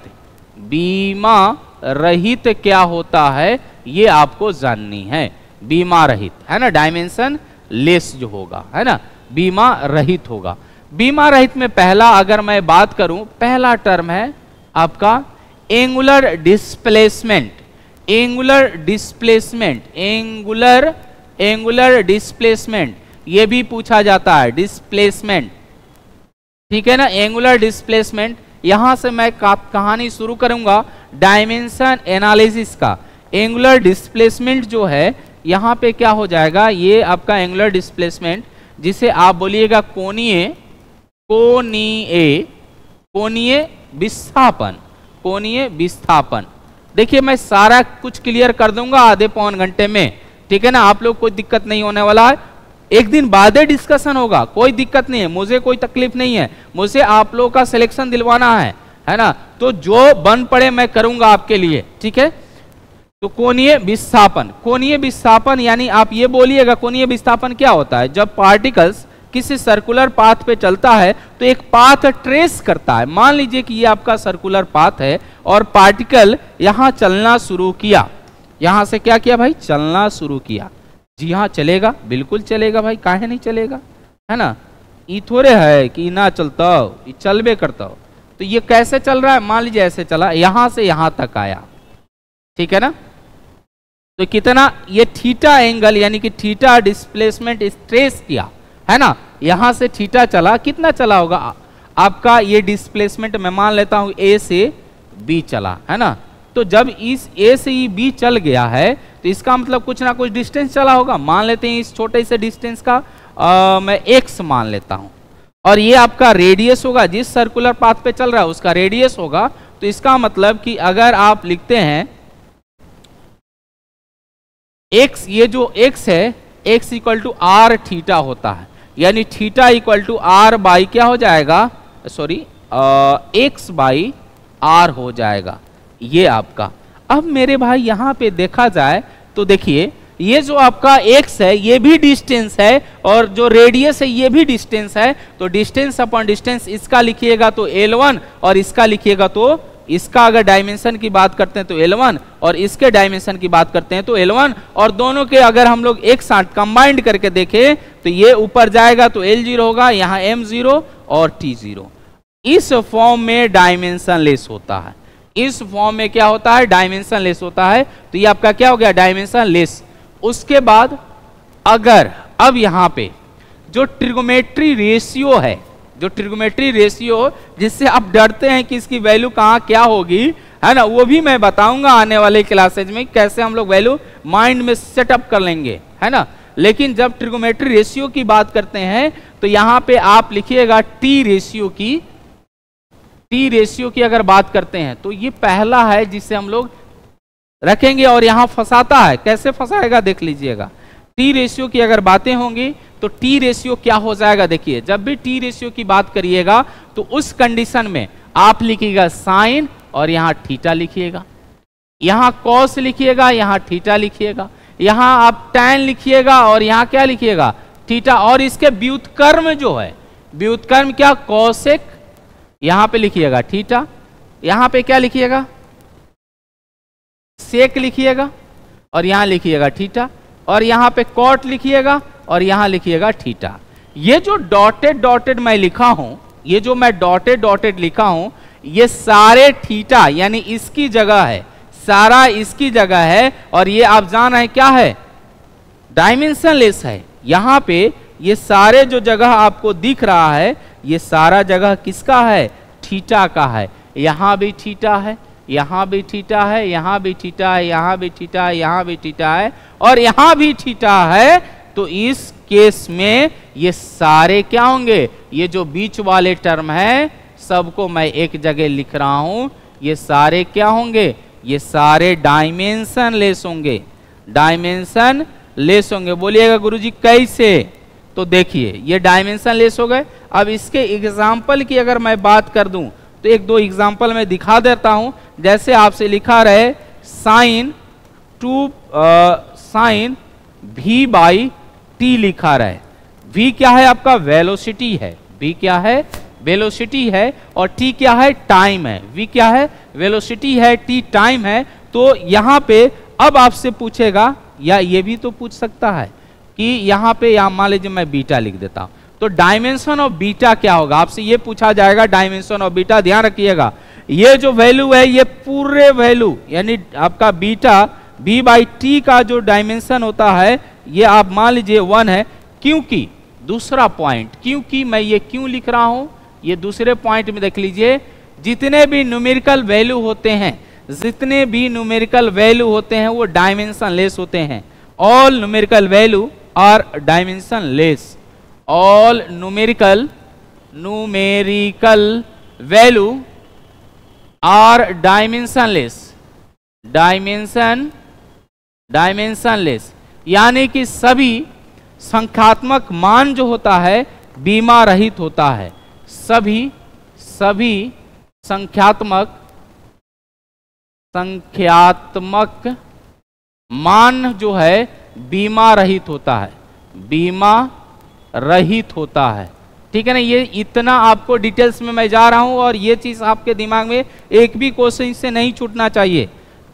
बीमा रहित क्या होता है ये आपको जाननी है। बीमा रहित है ना, डायमेंशन लेस जो होगा है ना, बीमा रहित होगा। बीमा रहित में पहला अगर मैं बात करूं, पहला टर्म है आपका एंगुलर डिस्प्लेसमेंट। एंगुलर डिस्प्लेसमेंट ये भी पूछा जाता है, डिस्प्लेसमेंट। ठीक है ना, एंगुलर डिस्प्लेसमेंट। यहां से मैं कहानी शुरू करूंगा डायमेंशन एनालिसिस का। एंगुलर डिस्प्लेसमेंट जो है यहाँ पे क्या हो जाएगा, ये आपका एंगुलर डिस्प्लेसमेंट जिसे आप बोलिएगा कोणीय विस्थापन, कोणीय विस्थापन। देखिए मैं सारा कुछ क्लियर कर दूंगा आधे पौन घंटे में, ठीक है ना, आप लोग कोई दिक्कत नहीं होने वाला है। एक दिन बाद डिस्कशन होगा, कोई दिक्कत नहीं है, मुझे कोई तकलीफ नहीं है, मुझे आप लोगों का सिलेक्शन दिलवाना है ना, तो जो बन पड़े मैं करूंगा आपके लिए, ठीक है। तो कोणीय विस्थापन, कोणीय विस्थापन यानी आप ये बोलिएगा कोणीय विस्थापन क्या होता है, जब पार्टिकल्स किसी सर्कुलर पाथ पे चलता है तो एक पाथ ट्रेस करता है। मान लीजिए कि ये आपका सर्कुलर पाथ है और पार्टिकल यहां चलना शुरू किया, यहां से क्या किया भाई, चलना शुरू किया। जी हाँ चलेगा, बिल्कुल चलेगा भाई, काहे नहीं चलेगा, है ना। ये थोड़े है कि ना चलता हो, ये चलबे करता हो। तो ये कैसे चल रहा है, मान लीजिए ऐसे चला, यहां से यहां तक आया, ठीक है ना। तो कितना ये थीटा एंगल यानी कि थीटा डिस्प्लेसमेंट ट्रेस किया, है ना, यहां से थीटा चला, कितना चला होगा आपका ये डिस्प्लेसमेंट, मैं मान लेता हूं ए से बी चला, है ना। तो जब इस ए से बी चल गया है तो इसका मतलब कुछ ना कुछ डिस्टेंस चला होगा। मान लेते हैं इस छोटे से डिस्टेंस का मैं x मान लेता हूं, और ये आपका रेडियस होगा, जिस सर्कुलर पाथ पे चल रहा है उसका रेडियस होगा। तो इसका मतलब कि अगर आप लिखते हैं x, ये जो x है x equal to R theta होता है, यानी theta equal to R by क्या हो जाएगा, सॉरी x बाई आर हो जाएगा ये आपका। अब मेरे भाई यहां पे देखा जाए तो देखिए ये जो आपका x है ये भी डिस्टेंस है और जो रेडियस है ये भी डिस्टेंस है। तो डिस्टेंस अपॉन डिस्टेंस, इसका लिखिएगा तो L1 और इसका लिखिएगा तो, इसका अगर डायमेंशन की बात करते हैं तो L1 और इसके डायमेंशन की बात करते हैं तो L1, और दोनों के अगर हम लोग एक साथ कंबाइंड करके देखें तो ये ऊपर जाएगा तो L0 होगा, यहाँ M0 और T0। इस फॉर्म में डायमेंशन लेस होता है, इस फॉर्म में क्या होता है, डायमेंशन लेस होता है। तो ये आपका क्या हो गया, डायमेंशन लेस। उसके बाद अगर अब यहां पे जो ट्रिगोमेट्री रेशियो है, जो ट्रिगोमेट्री रेशियो जिससे आप डरते हैं कि इसकी वैल्यू कहां क्या होगी, है ना, वो भी मैं बताऊंगा आने वाले क्लासेज में कैसे हम लोग वैल्यू माइंड में सेटअप कर लेंगे, है ना। लेकिन जब ट्रिगोमेट्री रेशियो की बात करते हैं तो यहां पे आप लिखिएगा टी रेशियो की अगर बात करते हैं तो ये पहला है जिसे हम लोग रखेंगे और यहां फंसाता है। कैसे फंसाएगा देख लीजिएगा। टी रेशियो की अगर बातें होंगी तो टी रेशियो क्या हो जाएगा, देखिए जब भी टी रेशियो की बात करिएगा तो उस कंडीशन में आप लिखिएगा साइन और यहां थीटा लिखिएगा, यहां कॉस लिखिएगा, यहां थीटा लिखिएगा, यहां आप टैन लिखिएगा और यहां क्या लिखिएगा, थीटा। और इसके व्युत्क्रम जो है, व्युत्क्रम क्या, कॉसेक, यहां पे लिखिएगा थीटा, यहां पे क्या लिखिएगा, सेक लिखिएगा और यहां लिखिएगा थीटा, और यहां पे कॉट लिखिएगा और यहां लिखिएगा थीटा। ये जो डॉटेड डॉटेड मैं लिखा हूं, ये जो मैं डॉटेड डॉटेड लिखा हूं, ये सारे थीटा यानी इसकी जगह है, सारा इसकी जगह है, और ये आप जान रहे हैं क्या है, डायमेंशन लेस है। यहां पे ये सारे जो जगह आपको दिख रहा है ये सारा जगह किसका है, थीटा का है। यहां भी थीटा है, यहां भी थीटा है, यहां भी थीटा है, यहां भी थीटा है, यहां भी थीटा है और यहां भी थीटा है। तो इस केस में ये सारे क्या होंगे, ये जो बीच वाले टर्म है सबको मैं एक जगह लिख रहा हूं, ये सारे क्या होंगे, ये सारे डायमेंशन लेस होंगे, डायमेंशन लेस होंगे। बोलिएगा गुरुजी कैसे, तो देखिए ये डायमेंशन लेस हो गए। अब इसके एग्जाम्पल की अगर मैं बात कर दूं तो एक दो एग्जाम्पल मैं दिखा देता हूं। जैसे आपसे लिखा रहे साइन v बाई टी लिखा रहे, v क्या है आपका, वेलोसिटी है, v क्या है, वेलोसिटी है, और t क्या है, टाइम है। v क्या है, वेलोसिटी है, t टाइम है। तो यहां पे अब आपसे पूछेगा, या ये भी तो पूछ सकता है कि यहां पे यहां मान लीजिए मैं बीटा लिख देता हूं, तो डायमेंशन ऑफ बीटा क्या होगा, आपसे ये पूछा जाएगा डायमेंशन ऑफ बीटा। ध्यान रखिएगा ये जो वैल्यू है ये पूरे वैल्यू यानी आपका बीटा b बाई टी का जो डायमेंशन होता है ये आप मान लीजिए 1 है। क्योंकि दूसरा पॉइंट, क्योंकि मैं ये क्यों लिख रहा हूं, ये दूसरे पॉइंट में देख लीजिए, जितने भी न्यूमेरिकल वैल्यू होते हैं, जितने भी न्यूमेरिकल वैल्यू होते हैं वो डायमेंशन लेस होते हैं। All numerical value are dimensionless, all numerical value are dimensionless, dimensionless यानी कि सभी संख्यात्मक मान जो होता है बीमा रहित होता है, सभी संख्यात्मक मान जो है बीमा रहित होता है, बीमा रहित होता है। ठीक है ना, ये इतना आपको डिटेल्स में मैं जा रहा हूं और ये चीज आपके दिमाग में एक भी क्वेश्चन से नहीं छूटना चाहिए।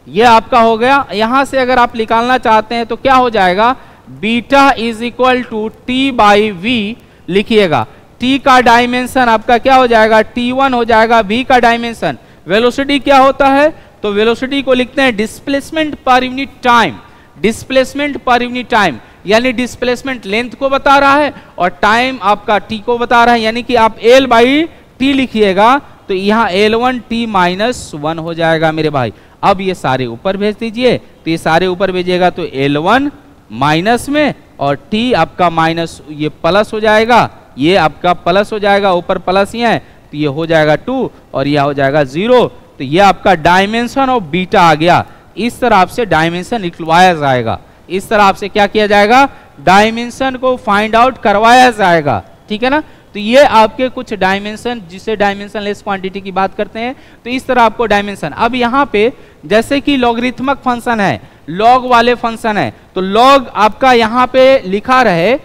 ये आपका हो गया। यहां से अगर आप निकालना चाहते हैं तो क्या हो जाएगा, beta is equal to T by V लिखिएगा। टी का डायमेंशन आपका क्या हो जाएगा, T1 हो जाएगा। v का डायमेंशन, वेलोसिटी क्या होता है, तो वेलोसिटी को लिखते हैं displacement per unit time, displacement per unit time यानी डिस्प्लेसमेंट लेंथ को बता रहा है और टाइम आपका t को बता रहा है, यानी कि आप L बाई टी लिखिएगा तो यहाँ L1 t माइनस 1 हो जाएगा मेरे भाई। अब ये सारे ऊपर भेज दीजिए, तो ये सारे ऊपर भेजिएगा तो L1 माइनस में और t आपका माइनस, ये प्लस हो जाएगा, ये आपका प्लस हो जाएगा, ऊपर प्लस ही है तो ये हो जाएगा 2 और यह हो जाएगा 0। तो ये आपका डायमेंशन ऑफ बीटा आ गया। इस तरह से डायमेंशन निकलवाया जाएगा, इस तरह से क्या किया जाएगा, डायमेंशन को फाइंड आउट करवाया जाएगा। ठीक है ना, तो ये आपके कुछ डायमेंशन, जिसे डायमेंशन लेस क्वांटिटी की बात करते हैं, तो इस तरह आपको डायमेंशन। अब यहाँ पे जैसे कि लॉगरिथमिक फंक्शन है, लॉग वाले फंक्शन है, तो लॉग आपका यहाँ पे लिखा रहे,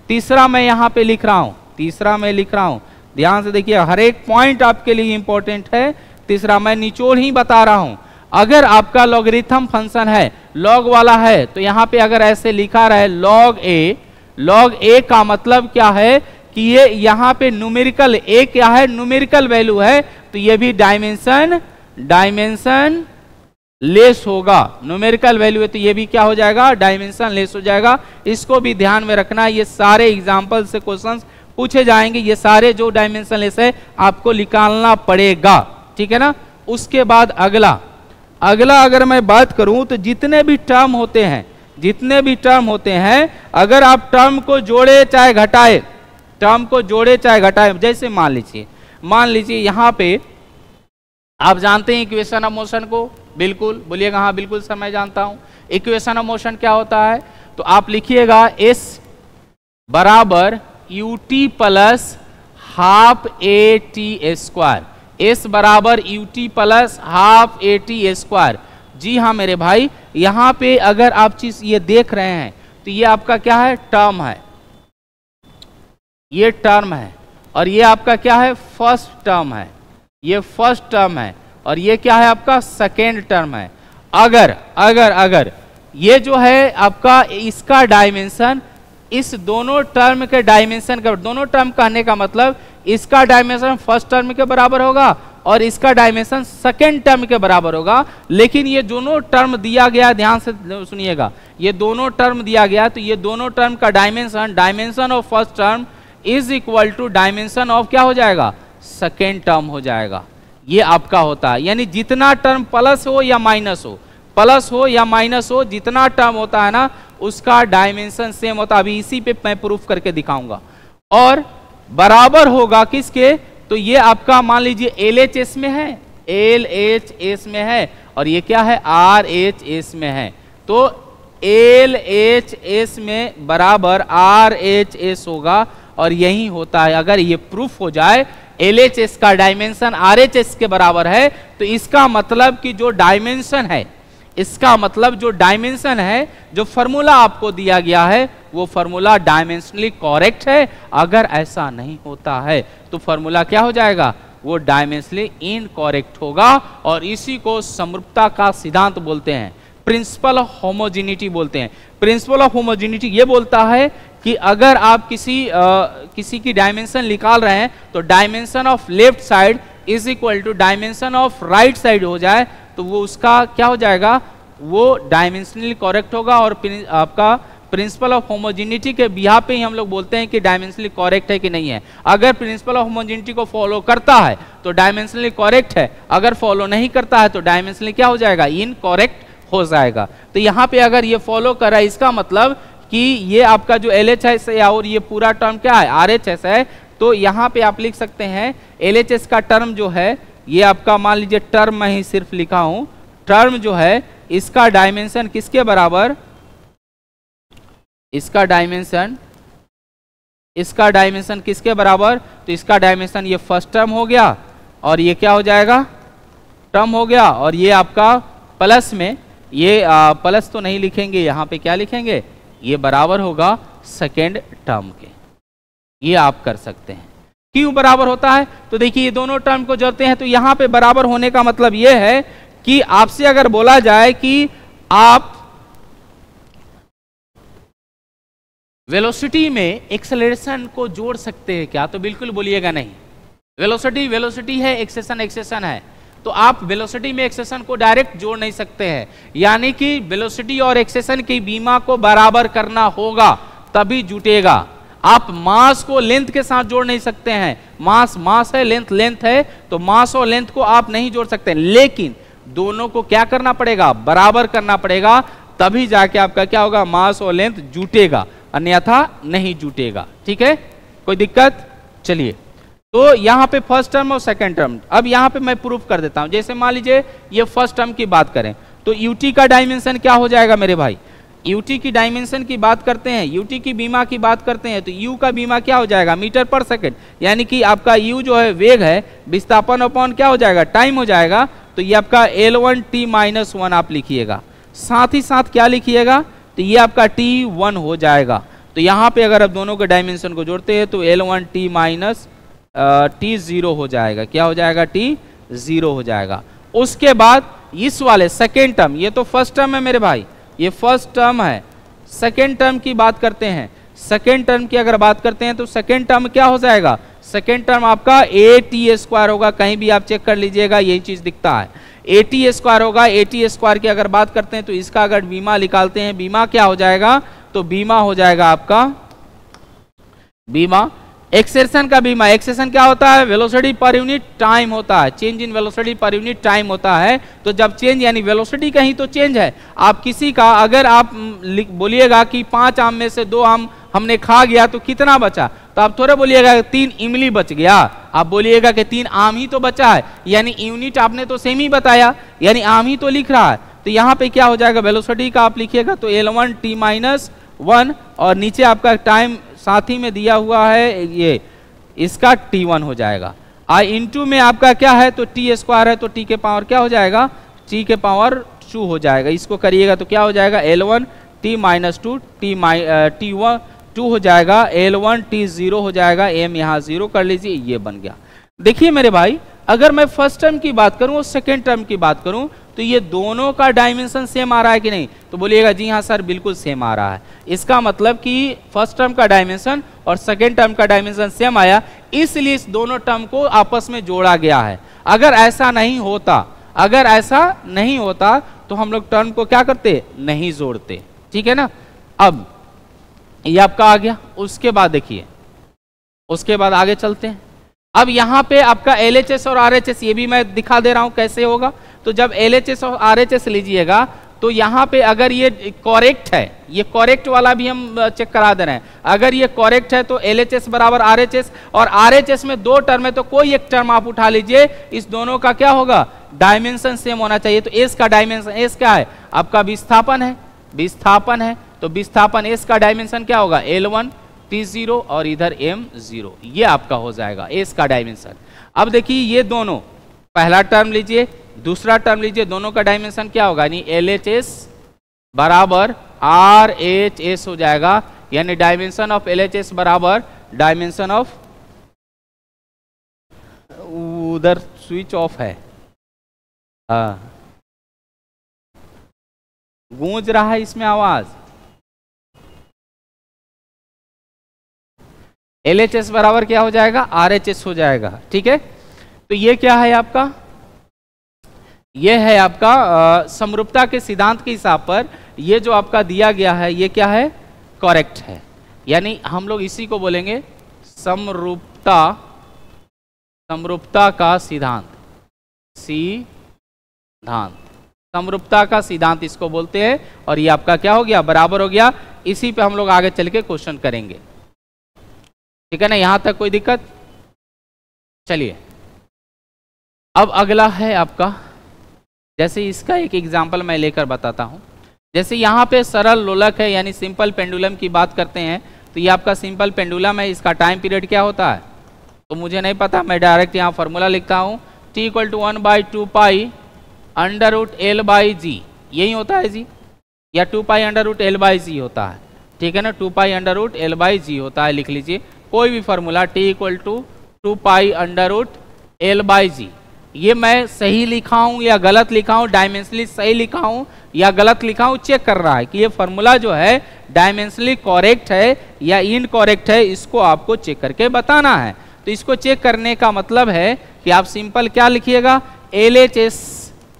तीसरा मैं यहाँ पे लिख रहा हूँ, तीसरा मैं लिख रहा हूँ, ध्यान से देखिए, हर एक पॉइंट आपके लिए इंपॉर्टेंट है। तीसरा मैं निचोड़ ही बता रहा हूं। अगर आपका लॉगरिथम फंक्शन है, लॉग वाला है, तो यहां पे अगर ऐसे लिखा रहे लॉग ए का मतलब क्या है कि ये यहां पे न्यूमेरिकल ए क्या है, न्यूमेरिकल वैल्यू है, तो ये भी डायमेंशन लेस होगा। न्यूमेरिकल वैल्यू है तो ये भी क्या हो जाएगा, डायमेंशन लेस हो जाएगा। इसको भी ध्यान में रखना, ये सारे एग्जाम्पल से क्वेश्चंस पूछे जाएंगे, ये सारे जो डायमेंशन लेस है आपको निकालना पड़ेगा। ठीक है ना, उसके बाद अगला अगर मैं बात करूं तो जितने भी टर्म होते हैं, अगर आप टर्म को जोड़े चाहे घटाए, जैसे मान लीजिए यहां पे आप जानते हैं इक्वेशन ऑफ मोशन को, बिल्कुल बोलिएगा हाँ बिल्कुल सर मैं जानता हूं। इक्वेशन ऑफ मोशन क्या होता है, तो आप लिखिएगा s बराबर ut plus half at square, s बराबर ut plus half at square. जी हाँ मेरे भाई, यहां पे अगर आप चीज ये देख रहे हैं तो ये आपका क्या है, टर्म है, ये टर्म है, और ये आपका क्या है, फर्स्ट टर्म है, ये फर्स्ट टर्म है, और ये क्या है आपका सेकेंड टर्म है। अगर ये जो है आपका इसका डायमेंशन इस दोनों टर्म के डायमेंशन का, दोनों टर्म कहने का मतलब इसका डायमेंशन फर्स्ट टर्म के बराबर होगा और इसका डायमेंशन सेकेंड टर्म के बराबर होगा। लेकिन ये दोनों टर्म दिया गया, ध्यान से सुनिएगा, ये दोनों टर्म दिया गया, तो ये दोनों टर्म का dimension of first term is equal to dimension of क्या हो जाएगा, सेकेंड टर्म हो जाएगा। ये आपका होता है, यानी जितना टर्म प्लस हो या माइनस हो, जितना टर्म होता है ना उसका डायमेंशन सेम होता है। अभी इसी पे मैं प्रूफ करके दिखाऊंगा। और बराबर होगा किसके, तो ये आपका मान लीजिए LHS में है, LHS में है, और ये क्या है, RHS में है, तो LHS में बराबर RHS होगा, और यही होता है। अगर ये प्रूफ हो जाए LHS का डायमेंशन RHS के बराबर है, तो इसका मतलब कि जो डायमेंशन है, जो फॉर्मूला आपको दिया गया है वो फॉर्मूला डायमेंशनली करेक्ट है। अगर ऐसा नहीं होता है तो फॉर्मूला क्या हो जाएगा, वो डायमेंशनली इनकरेक्ट होगा, और इसी को समरूपता का सिद्धांत बोलते हैं, प्रिंसिपल ऑफ होमोजेनिटी बोलते हैं। प्रिंसिपल ऑफ होमोजेनिटी ये बोलता है कि अगर आप किसी की डायमेंशन निकाल रहे हैं तो dimension of left side is equal to dimension of right side हो जाए, तो वो उसका क्या हो जाएगा, वो डायमेंशनली करेक्ट होगा। और आपका प्रिंसिपल ऑफ होमोजेनिटी के बिहार पे ही हम लोग बोलते हैं कि डायमेंशनली करेक्ट है कि नहीं है। अगर प्रिंसिपल ऑफ होमोजेनिटी को फॉलो करता है तो डायमेंशनली करेक्ट है, अगर फॉलो नहीं करता है तो डायमेंशनली क्या हो जाएगा, इनकरेक्ट हो जाएगा। तो यहाँ पे अगर ये फॉलो कर रहा है, इसका मतलब कि ये आपका जो LHS है और ये पूरा टर्म क्या है, RHS है। तो यहाँ पे आप लिख सकते हैं LHS का टर्म जो है ये आपका, मान लीजिए टर्म मैं ही सिर्फ लिखा हूं, टर्म जो है इसका डायमेंशन किसके बराबर, इसका डायमेंशन किसके बराबर, तो इसका डायमेंशन ये फर्स्ट टर्म हो गया और ये क्या हो जाएगा, टर्म हो गया, और ये आपका प्लस में ये प्लस तो नहीं लिखेंगे, यहाँ पे क्या लिखेंगे, ये बराबर होगा सेकेंड टर्म के। ये आप कर सकते हैं। क्यों बराबर होता है, तो देखिए ये दोनों टर्म को जोड़ते हैं, तो यहाँ पे बराबर होने का मतलब ये है कि आपसे अगर बोला जाए कि आप वेलोसिटी में एक्सेलरेशन को जोड़ सकते हैं क्या, तो बिल्कुल बोलिएगा नहीं। वेलोसिटी है, एक्सेशन है, तो आप वेलोसिटी में एक्सेशन को डायरेक्ट जोड़ नहीं सकते हैं। यानी कि वेलोसिटी और एक्सेशन की बीमा को बराबर करना होगा तभी जुटेगा। आप मास को लेंथ के साथ जोड़ नहीं सकते हैं, मास है, लेंथ है, तो मास और लेंथ को आप नहीं जोड़ सकते, लेकिन दोनों को क्या करना पड़ेगा, बराबर करना पड़ेगा, तभी जाके आपका क्या होगा, मास और लेंथ जुटेगा, अन्यथा नहीं जुटेगा। ठीक है, कोई दिक्कत। चलिए, तो यहां पे फर्स्ट टर्म और सेकंड टर्म, अब यहां पे मैं प्रूफ कर देता हूं। जैसे मान लीजिए ये फर्स्ट टर्म की बात करें तो यूटी का डायमेंशन क्या हो जाएगा मेरे भाई, यूटी की डायमेंशन की बात करते हैं, यूटी की बीमा की बात करते हैं, तो यू का बीमा क्या हो जाएगा, मीटर पर सेकंड, यानी कि आपका यू जो है वेग है, विस्थापन अपॉन क्या हो जाएगा, टाइम हो जाएगा। तो ये आपका L1t-1 आप लिखिएगा, साथ ही साथ क्या लिखिएगा, तो ये आपका T1 हो जाएगा। तो यहाँ पे अगर आप दोनों के डायमेंशन को जोड़ते हैं तो L1t-T0 हो जाएगा, क्या हो जाएगा, T0 हो जाएगा। उसके बाद इस वाले सेकेंड टर्म, ये तो फर्स्ट टर्म है मेरे भाई, ये फर्स्ट टर्म है। सेकेंड टर्म की बात करते हैं, सेकेंड टर्म की अगर बात करते हैं तो सेकेंड टर्म क्या हो जाएगा, सेकेंड टर्म आपका AT² होगा, कहीं भी आप चेक कर लीजिएगा यही चीज दिखता है, AT² होगा। AT² की अगर बात करते हैं तो इसका अगर बीमा निकालते हैं, बीमा क्या हो जाएगा, तो बीमा हो जाएगा आपका, बीमा एक्सेशन का बीमा, एक्सेशन क्या होता है, वेलोसिटी पर यूनिट टाइम होता है, change in velocity per unit time होता है। तो जब चेंज यानी वेलोसिटी कहीं तो चेंज है, आप किसी का अगर आप बोलिएगा कि 5 आम में से 2 आम हमने खा गया तो कितना बचा, तो आप थोड़े बोलिएगा 3 इमली बच गया, आप बोलिएगा कि 3 आम ही तो बचा है, यानी यूनिट आपने तो सेम ही बताया, यानी आम ही तो लिख रहा है। तो यहाँ पे क्या हो जाएगा, वेलोसिटी का आप लिखिएगा तो L1t-1 और नीचे आपका टाइम साथ ही में दिया हुआ है, ये इसका T1 हो जाएगा। इंटू में आपका क्या है, तो T² है, तो T के पावर क्या हो जाएगा, T के पावर 2 हो जाएगा। इसको करिएगा तो क्या हो जाएगा, L1t-2 T1 2 हो जाएगा, L1t0 हो जाएगा, m यहाँ 0 कर लीजिए, ये बन गया। देखिए मेरे भाई, अगर मैं फर्स्ट टर्म की बात करूं और सेकेंड टर्म की बात करूं तो ये दोनों का डायमेंशन सेम आ रहा है कि नहीं, तो बोलिएगा जी हाँ सर बिल्कुल सेम आ रहा है। इसका मतलब कि फर्स्ट टर्म का डायमेंशन और सेकेंड टर्म का डायमेंशन सेम आया, इसलिए इस दोनों टर्म को आपस में जोड़ा गया है। अगर ऐसा नहीं होता तो हम लोग टर्म को क्या करते, नहीं जोड़ते। ठीक है ना। अब ये आपका आ गया, उसके बाद देखिए, उसके बाद आगे चलते हैं। अब यहाँ पे आपका LHS और RHS ये भी मैं दिखा दे रहा हूं कैसे होगा। तो जब LHS और RHS लीजिएगा तो यहाँ पे अगर ये करेक्ट है, ये करेक्ट वाला भी हम चेक करा दे रहे हैं, अगर ये करेक्ट है तो LHS बराबर RHS, और RHS में 2 टर्म है तो कोई एक टर्म आप उठा लीजिए, इस दोनों का क्या होगा, डायमेंशन सेम होना चाहिए। तो S का डायमेंशन, S क्या है आपका, विस्थापन है, तो विस्थापन S का डायमेंशन क्या होगा, L1t0 और इधर m0, ये आपका हो जाएगा S का डायमेंशन। अब देखिए ये दोनों, पहला टर्म लीजिए, दूसरा टर्म लीजिए, दोनों का डायमेंशन क्या होगा, यानी LHS बराबर RHS हो जाएगा, यानी डायमेंशन ऑफ LHS बराबर डायमेंशन ऑफ, उधर स्विच ऑफ है, गूंज रहा है इसमें आवाज। LHS बराबर क्या हो जाएगा, RHS हो जाएगा। ठीक है, तो ये क्या है आपका, ये है आपका समरूपता के सिद्धांत के हिसाब पर ये जो आपका दिया गया है ये क्या है, करेक्ट है, यानी हम लोग इसी को बोलेंगे समरूपता का सिद्धांत। समरूपता का सिद्धांत इसको बोलते हैं। और ये आपका क्या हो गया, बराबर हो गया। इसी पे हम लोग आगे चल के क्वेश्चन करेंगे, ठीक है ना, यहां तक कोई दिक्कत। चलिए अब अगला है आपका, जैसे इसका एक एग्जाम्पल मैं लेकर बताता हूं। जैसे यहाँ पे सरल लोलक है यानी सिंपल पेंडुलम की बात करते हैं, तो ये आपका सिंपल पेंडुलम है, इसका टाइम पीरियड क्या होता है तो मुझे नहीं पता, मैं डायरेक्ट यहाँ फॉर्मूला लिखता हूँ, t equal to 1/2 pi under root l by g, यही होता है जी, या 2 pi under root l by g होता है, ठीक है ना, 2 pi under root l by g होता है, लिख लीजिए कोई भी formula, t equal to 2 pi under root l by g. ये मैं सही लिखा हूं या गलत लिखा हूं, डायमेंशनली सही लिखा हूं या गलत लिखा हूं, चेक कर रहा है कि ये फॉर्मूला जो है डायमेंशनली करेक्ट है या इनकरेक्ट है, इसको आपको चेक करके बताना है। तो इसको चेक करने का मतलब है कि आप सिंपल क्या लिखिएगा, LHS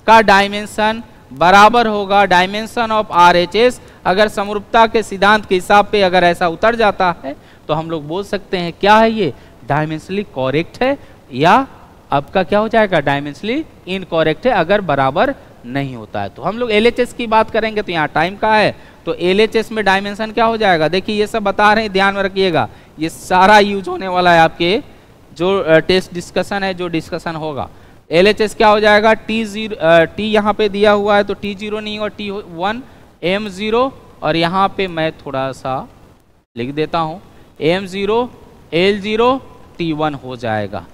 का डायमेंशन बराबर होगा डायमेंशन ऑफ RHS। अगर समरूपता के सिद्धांत के हिसाब पे अगर ऐसा उतर जाता है तो हम लोग बोल सकते हैं क्या है, ये डायमेंशनली करेक्ट है या आपका क्या हो जाएगा, डायमेंशनली इनकरेक्ट है अगर बराबर नहीं होता है। तो हम लोग LHS की बात करेंगे, तो यहाँ टाइम का है, तो LHS में डायमेंशन क्या हो जाएगा, देखिए ये सब बता रहे हैं, ध्यान में रखिएगा, ये सारा यूज होने वाला है आपके जो टेस्ट डिस्कशन है, जो डिस्कशन होगा। LHS क्या हो जाएगा, T यहाँ पे दिया हुआ है तो T0 नहीं और T1 M0, और यहाँ पे मैं थोड़ा सा लिख देता हूँ M0 L0 T1 हो जाएगा।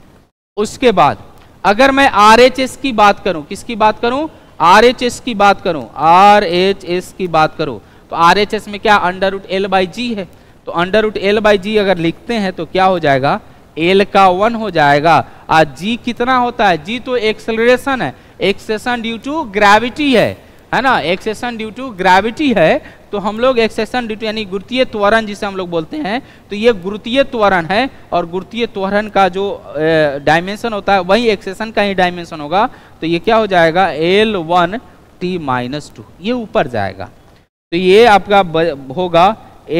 उसके बाद अगर मैं RHS की बात करूं, किसकी बात करूं, RHS की बात करूं, RHS की बात करूं, तो RHS में क्या अंडर रूट एल बाई जी है, तो अंडर रूट एल बाई जी अगर लिखते हैं तो क्या हो जाएगा, L का 1 हो जाएगा। आज G कितना होता है, G तो एक्सेलरेशन है, एक्सेशन ड्यू टू ग्रेविटी है ना, एक्सेशन ड्यू टू ग्रेविटी है, तो हम लोग एक्सेशन ड्यू टू यानी गुरुत्वीय त्वरण जिसे हम लोग बोलते हैं, तो ये गुरुत्वीय त्वरण है, और गुरुत्वीय त्वरण का जो डायमेंशन होता है वही एक्सेशन का ही डायमेंशन होगा, तो ये क्या हो जाएगा L1 T-2, ये ऊपर जाएगा, तो ये आपका होगा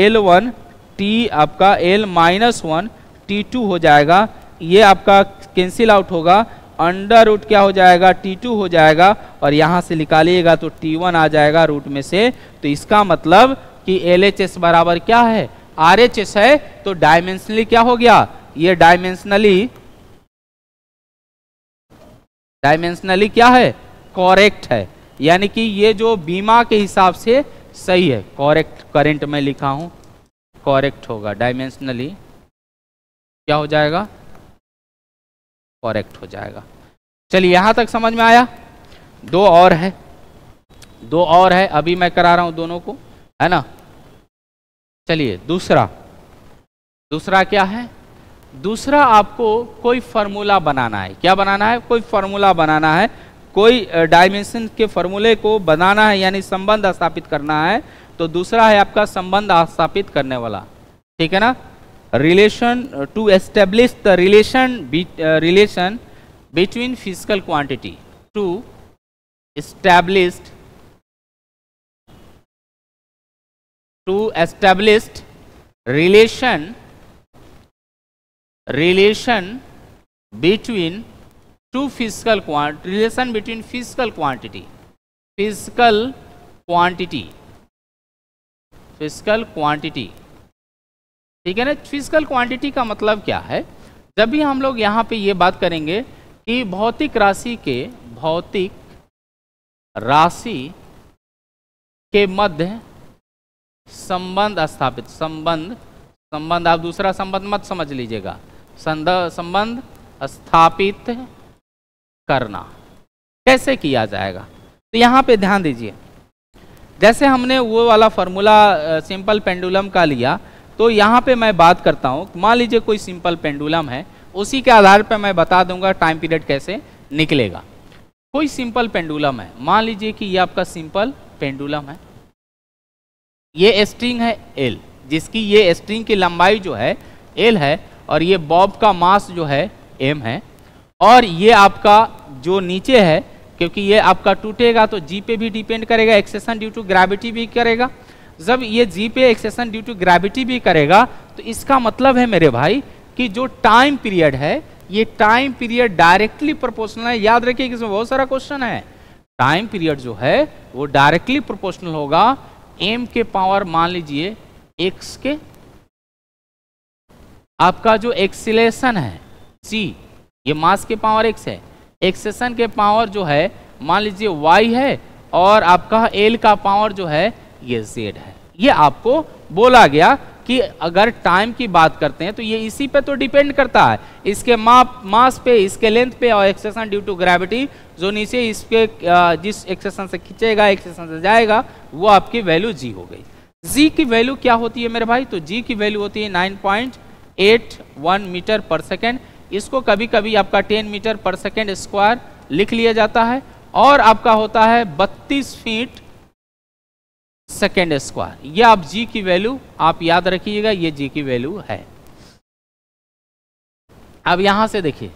L1 T आपका L-1 T2 हो जाएगा, ये आपका कैंसिल आउट होगा, अंडर रूट क्या हो जाएगा T2 हो जाएगा, और यहां से निकालिएगा तो T1 आ जाएगा रूट में से। तो इसका मतलब कि LHS बराबर क्या है, RHS है, तो डायमेंशनली क्या हो गया, ये डायमेंशनली क्या है, करेक्ट है, यानी कि ये जो बीमा के हिसाब से सही है, करेक्ट, करंट में लिखा हूं करेक्ट होगा, डायमेंशनली क्या हो जाएगा, करेक्ट हो जाएगा। चलिए यहां तक समझ में आया। दो और है, अभी मैं करा रहा हूं दोनों को, है ना। चलिए दूसरा क्या है, दूसरा आपको कोई फॉर्मूला बनाना है, क्या बनाना है, कोई फॉर्मूला बनाना है, कोई डायमेंशन के फॉर्मूले को बनाना है, यानी संबंध स्थापित करना है। तो दूसरा है आपका संबंध स्थापित करने वाला, ठीक है ना, relation to establish the relation between physical quantity, to establish relation between two physical quantity, ठीक है ना। फिजिकल क्वांटिटी का मतलब क्या है, जब भी हम लोग यहाँ पे ये बात करेंगे कि भौतिक राशि के मध्य संबंध स्थापित, संबंध आप दूसरा संबंध मत समझ लीजिएगा, संबंध स्थापित करना कैसे किया जाएगा, तो यहाँ पे ध्यान दीजिए। जैसे हमने वो वाला फॉर्मूला सिंपल पेंडुलम का लिया, तो यहाँ पे मैं बात करता हूँ, मान लीजिए कोई सिंपल पेंडुलम है, उसी के आधार पर मैं बता दूंगा टाइम पीरियड कैसे निकलेगा। कोई सिंपल पेंडुलम है, मान लीजिए कि ये आपका सिंपल पेंडुलम है, ये स्ट्रिंग है L, जिसकी ये स्ट्रिंग की लंबाई जो है L है, और ये बॉब का मास जो है M है, और ये आपका जो नीचे है, क्योंकि ये आपका टूटेगा तो G पे भी डिपेंड करेगा, एक्सेशन ड्यू टू ग्रेविटी भी करेगा। जब ये G पे एक्सेशन ड्यू टू ग्रेविटी भी करेगा, तो इसका मतलब है मेरे भाई कि जो टाइम पीरियड है, ये टाइम पीरियड डायरेक्टली प्रोपोर्शनल है। याद रखिए कि इसमें बहुत सारा क्वेश्चन है, टाइम पीरियड जो है वो डायरेक्टली प्रोपोर्शनल होगा m के पावर मान लीजिए x के, आपका जो एक्सीलरेशन है c, ये मास के पावर x है, एक्सेशन के पावर जो है मान लीजिए y है, और आपका l का पावर जो है ये z है। ये आपको बोला गया कि अगर टाइम की बात करते हैं तो ये इसी पे तो डिपेंड करता है, इसके मास पे, इसके लेंथ पे, और एक्सेशन ड्यू टू ग्रेविटी जो नीचे इसके जिस एक्सेशन से खींचेगा, एक्सेशन से जाएगा, वो आपकी वैल्यू g हो गई। g की वैल्यू क्या होती है मेरे भाई? तो g की वैल्यू होती है 9.81 मीटर पर सेकेंड। इसको कभी कभी आपका 10 मीटर पर सेकेंड स्क्वायर लिख लिया जाता है, और आपका होता है 32 फीट सेकेंड स्क्वायर। ये आप g की वैल्यू आप याद रखिएगा, ये g की वैल्यू है। अब यहां से देखिए,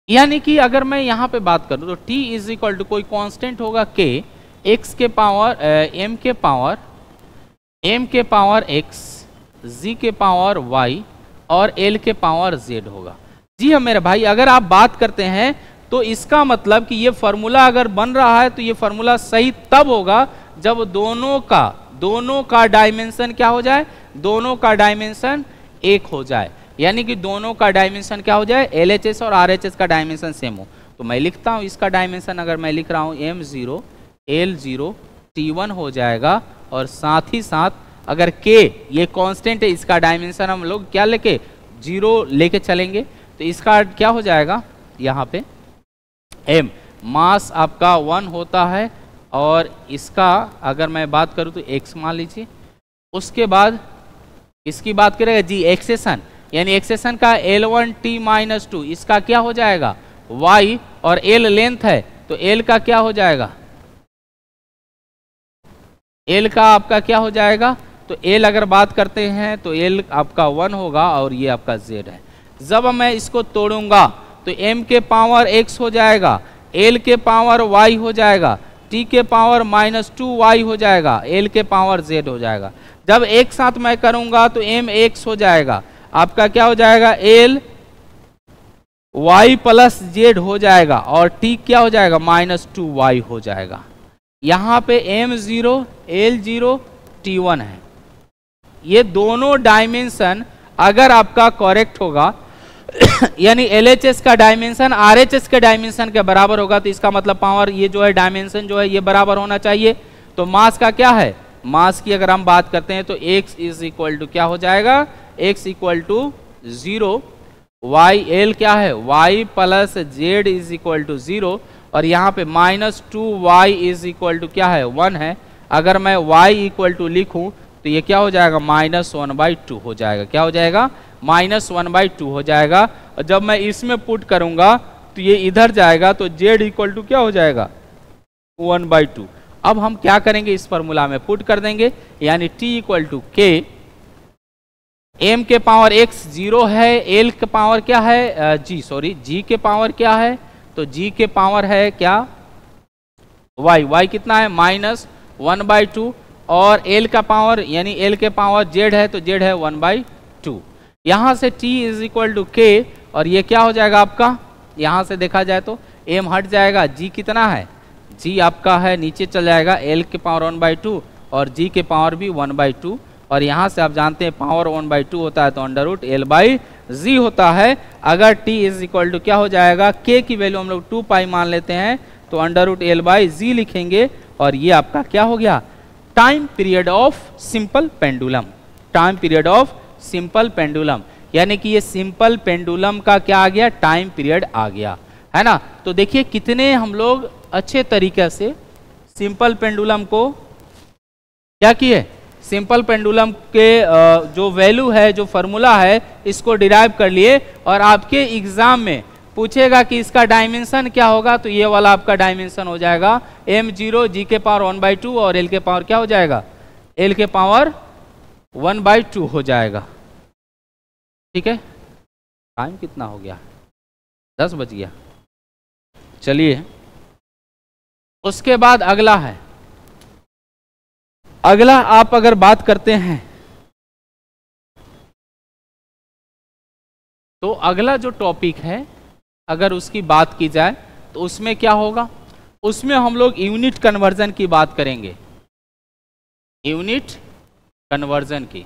यानी कि अगर मैं यहां पे बात करूं तो t इज इक्वल टू कोई कांस्टेंट होगा k, x के पावर m के पावर x, g के पावर y और l के पावर z होगा। जी हाँ मेरे भाई, अगर आप बात करते हैं तो इसका मतलब कि ये फॉर्मूला अगर बन रहा है तो ये फॉर्मूला सही तब होगा जब दोनों का डायमेंशन क्या हो जाए? दोनों का डायमेंशन एक हो जाए, यानी कि दोनों का डायमेंशन क्या हो जाए? LHS और RHS का डायमेंशन सेम हो। तो मैं लिखता हूं इसका डायमेंशन, अगर मैं लिख रहा हूं M0 L0 T1 हो जाएगा, और साथ ही साथ अगर k ये कांस्टेंट है, इसका डायमेंशन हम लोग क्या लेके 0 लेके चलेंगे, तो इसका क्या हो जाएगा? यहाँ पे m मास आपका 1 होता है, और इसका अगर मैं बात करूं तो x मान लीजिए। उसके बाद इसकी बात करेगा जी एक्सेशन, यानी एक्सेशन का L1T-2, इसका क्या हो जाएगा? y, और l लेंथ है तो l का क्या हो जाएगा? l का आपका क्या हो जाएगा? तो l अगर बात करते हैं तो l आपका 1 होगा, और ये आपका z है। जब मैं इसको तोड़ूंगा तो m के पावर x हो जाएगा, l के पावर y हो जाएगा, t के पावर -2y हो जाएगा, l के पावर z हो जाएगा। जब एक साथ मैं करूंगा तो m x हो जाएगा, आपका क्या हो जाएगा? l y प्लस z हो जाएगा, और t क्या हो जाएगा? -2y हो जाएगा। यहाँ पे m0 L0 T1 है। ये दोनों डायमेंशन अगर आपका करेक्ट होगा यानी LHS का डायमेंशन RHS के डायमेंशन के बराबर होगा, तो इसका मतलब पावर ये जो है डायमेंशन जो है ये बराबर होना चाहिए। तो मास का क्या है? मास की अगर हम बात करते हैं तो x इज इक्वल टू क्या हो जाएगा? x equal to 0, y l क्या है? y plus z is equal to 0, और यहाँ पे -2y इज इक्वल टू क्या है? 1 है। अगर मैं y इक्वल टू लिखूं तो ये क्या हो जाएगा? -1/2 हो जाएगा। क्या हो जाएगा? -1/2 हो जाएगा। और जब मैं इसमें पुट करूंगा तो ये इधर जाएगा, तो z इक्वल टू क्या हो जाएगा? 1/2। अब हम क्या करेंगे? इस फॉर्मूला में पुट कर देंगे, यानी t equal to k, m के पावर x 0 है, l के पावर क्या है? g के पावर क्या है? तो g के पावर है क्या? y कितना है? -1/2, और l का पावर यानी l के पावर z है, तो z है 1/2। यहाँ से t is equal to k, और ये क्या हो जाएगा आपका? यहाँ से देखा जाए तो m हट जाएगा, g कितना है? g आपका है नीचे चल जाएगा, l के पावर 1/2 और g के पावर भी 1/2, और यहाँ से आप जानते हैं पावर 1/2 होता है तो √l/g होता है। अगर t इज इक्वल टू क्या हो जाएगा? k की वैल्यू हम लोग 2π मान लेते हैं, तो √l/g लिखेंगे, और ये आपका क्या हो गया? Time period of simple pendulum. Time period of simple pendulum, यानी कि ये सिंपल पेंडुलम का क्या आ गया? टाइम पीरियड आ गया, है ना। तो देखिए कितने हम लोग अच्छे तरीके से सिंपल पेंडुलम को क्या किए? सिंपल पेंडुलम के जो वैल्यू है, जो फॉर्मूला है, इसको डिराइव कर लिए, और आपके एग्जाम में पूछेगा कि इसका डायमेंशन क्या होगा, तो ये वाला आपका डायमेंशन हो जाएगा m0 g के पावर 1/2, और l के पावर क्या हो जाएगा? l के पावर 1/2 हो जाएगा। ठीक है, टाइम कितना हो गया? 10 बज गया। चलिए उसके बाद अगला है, अगला आप अगर बात करते हैं तो अगला जो टॉपिक है अगर उसकी बात की जाए तो उसमें क्या होगा? उसमें हम लोग यूनिट कन्वर्जन की बात करेंगे, यूनिट कन्वर्जन की,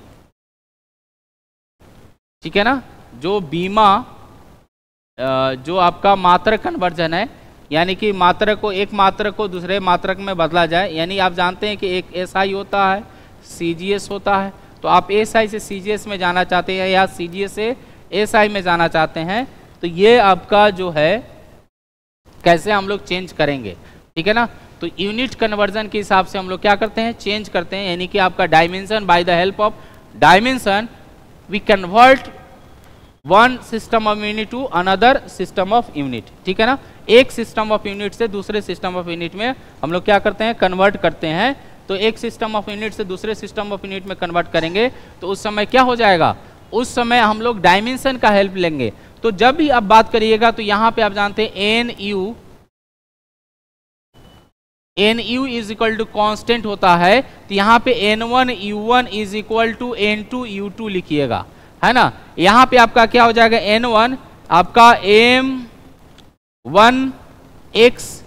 ठीक है ना। जो बीमा जो आपका मात्रक कन्वर्जन है, यानी कि मात्रक को, एक मात्रक को दूसरे मात्रक में बदला जाए, यानी आप जानते हैं कि एक एसआई होता है, सीजीएस होता है, तो आप एसआई से सीजीएस में जाना चाहते हैं या सीजीएस से एसआई में जाना चाहते हैं, तो ये आपका जो है कैसे हम लोग चेंज करेंगे, ठीक है ना। तो यूनिट कन्वर्जन के हिसाब से हम लोग क्या करते हैं, चेंज करते हैं, यानी कि आपका dimension, by the help of dimension we convert one system of unit to another system of unit, ठीक है ना। एक सिस्टम ऑफ यूनिट से दूसरे सिस्टम ऑफ यूनिट में हम लोग क्या करते हैं, कन्वर्ट करते हैं। तो एक सिस्टम ऑफ यूनिट से दूसरे सिस्टम ऑफ यूनिट में कन्वर्ट करेंगे तो उस समय क्या हो जाएगा, उस समय हम लोग डायमेंशन का हेल्प लेंगे। तो जब भी आप बात करिएगा तो यहां पे आप जानते हैं N U is equal to constant होता है, तो यहाँ पे N1 U1 is equal to N2 U2 लिखिएगा, है ना। यहाँ पे आपका क्या हो जाएगा, N1 आपका M1X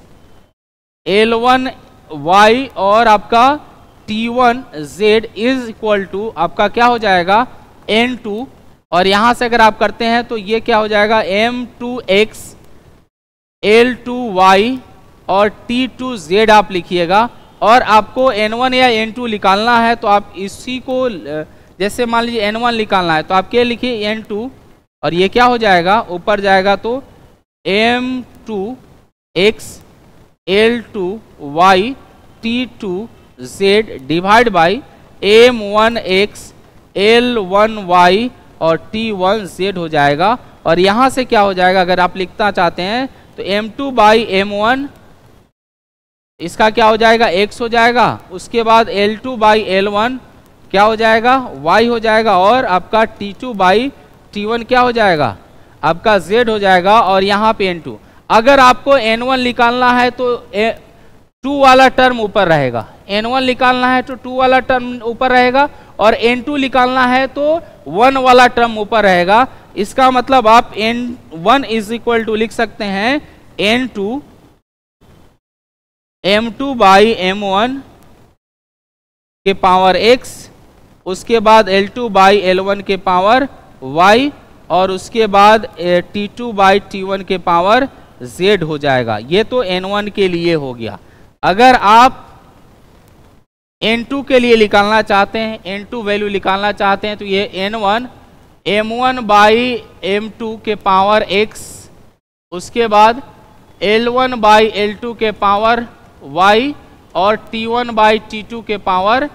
L1Y और आपका T1Z इज इक्वल टू आपका क्या हो जाएगा N2, और यहां से अगर आप करते हैं तो ये क्या हो जाएगा M2X L2Y और T2Z आप लिखिएगा। और आपको N1 या N2 निकालना है तो आप इसी को, जैसे मान लीजिए N1 निकालना है तो आप क्या लिखिए N2, और ये क्या हो जाएगा, ऊपर जाएगा तो M2X L2Y T2Z divide by M1X L1Y और T1Z हो जाएगा। और यहां से क्या हो जाएगा, अगर आप लिखना चाहते हैं तो M2 बाई M1 इसका क्या हो जाएगा X हो जाएगा, उसके बाद L2 बाई L1 क्या हो जाएगा Y हो जाएगा, और आपका T2 बाई T1 क्या हो जाएगा, आपका Z हो जाएगा। और यहाँ पे N2, अगर आपको N1 निकालना है तो 2 वाला टर्म ऊपर रहेगा, N1 निकालना है तो 2 वाला टर्म ऊपर रहेगा, और N2 निकालना है तो 1 वाला टर्म ऊपर रहेगा। इसका मतलब आप N1 इज इक्वल टू लिख सकते हैं N2 M2 बाई M1 के पावर X, उसके बाद L2 बाई L1 के पावर Y, और उसके बाद T2 बाई T1 के पावर Z हो जाएगा। ये तो N1 के लिए हो गया। अगर आप N2 के लिए निकालना चाहते हैं, N2 वैल्यू निकालना चाहते हैं, तो ये N1 M1 बाई M2 के पावर X, उसके बाद L1 बाई L2 के पावर Y और T1 बाई T2 के पावर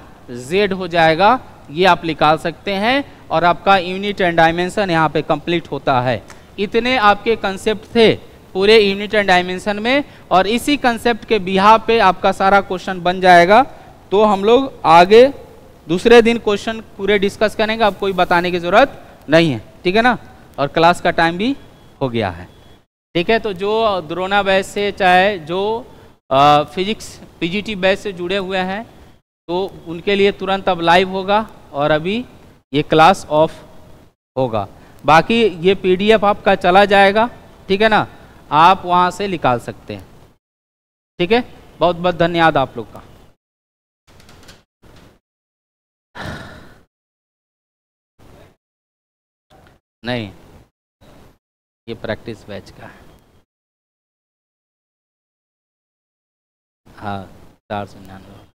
Z हो जाएगा। ये आप निकाल सकते हैं और आपका यूनिट एंड डायमेंशन यहाँ पे कंप्लीट होता है। इतने आपके कंसेप्ट थे पूरे यूनिट एंड डायमेंशन में, और इसी कंसेप्ट के बिहार पे आपका सारा क्वेश्चन बन जाएगा। तो हम लोग आगे दूसरे दिन क्वेश्चन पूरे डिस्कस करेंगे, अब कोई बताने की जरूरत नहीं है, ठीक है ना। और क्लास का टाइम भी हो गया है, ठीक है। तो जो द्रोणा बैच से, चाहे जो फिजिक्स पीजीटी बैच से जुड़े हुए हैं, तो उनके लिए तुरंत अब लाइव होगा और अभी ये क्लास ऑफ होगा। बाकी ये पीडीएफ आपका चला जाएगा, ठीक है ना, आप वहाँ से निकाल सकते हैं, ठीक है। बहुत बहुत धन्यवाद आप लोग का। नहीं, ये प्रैक्टिस बैच का है। हाँ, 499।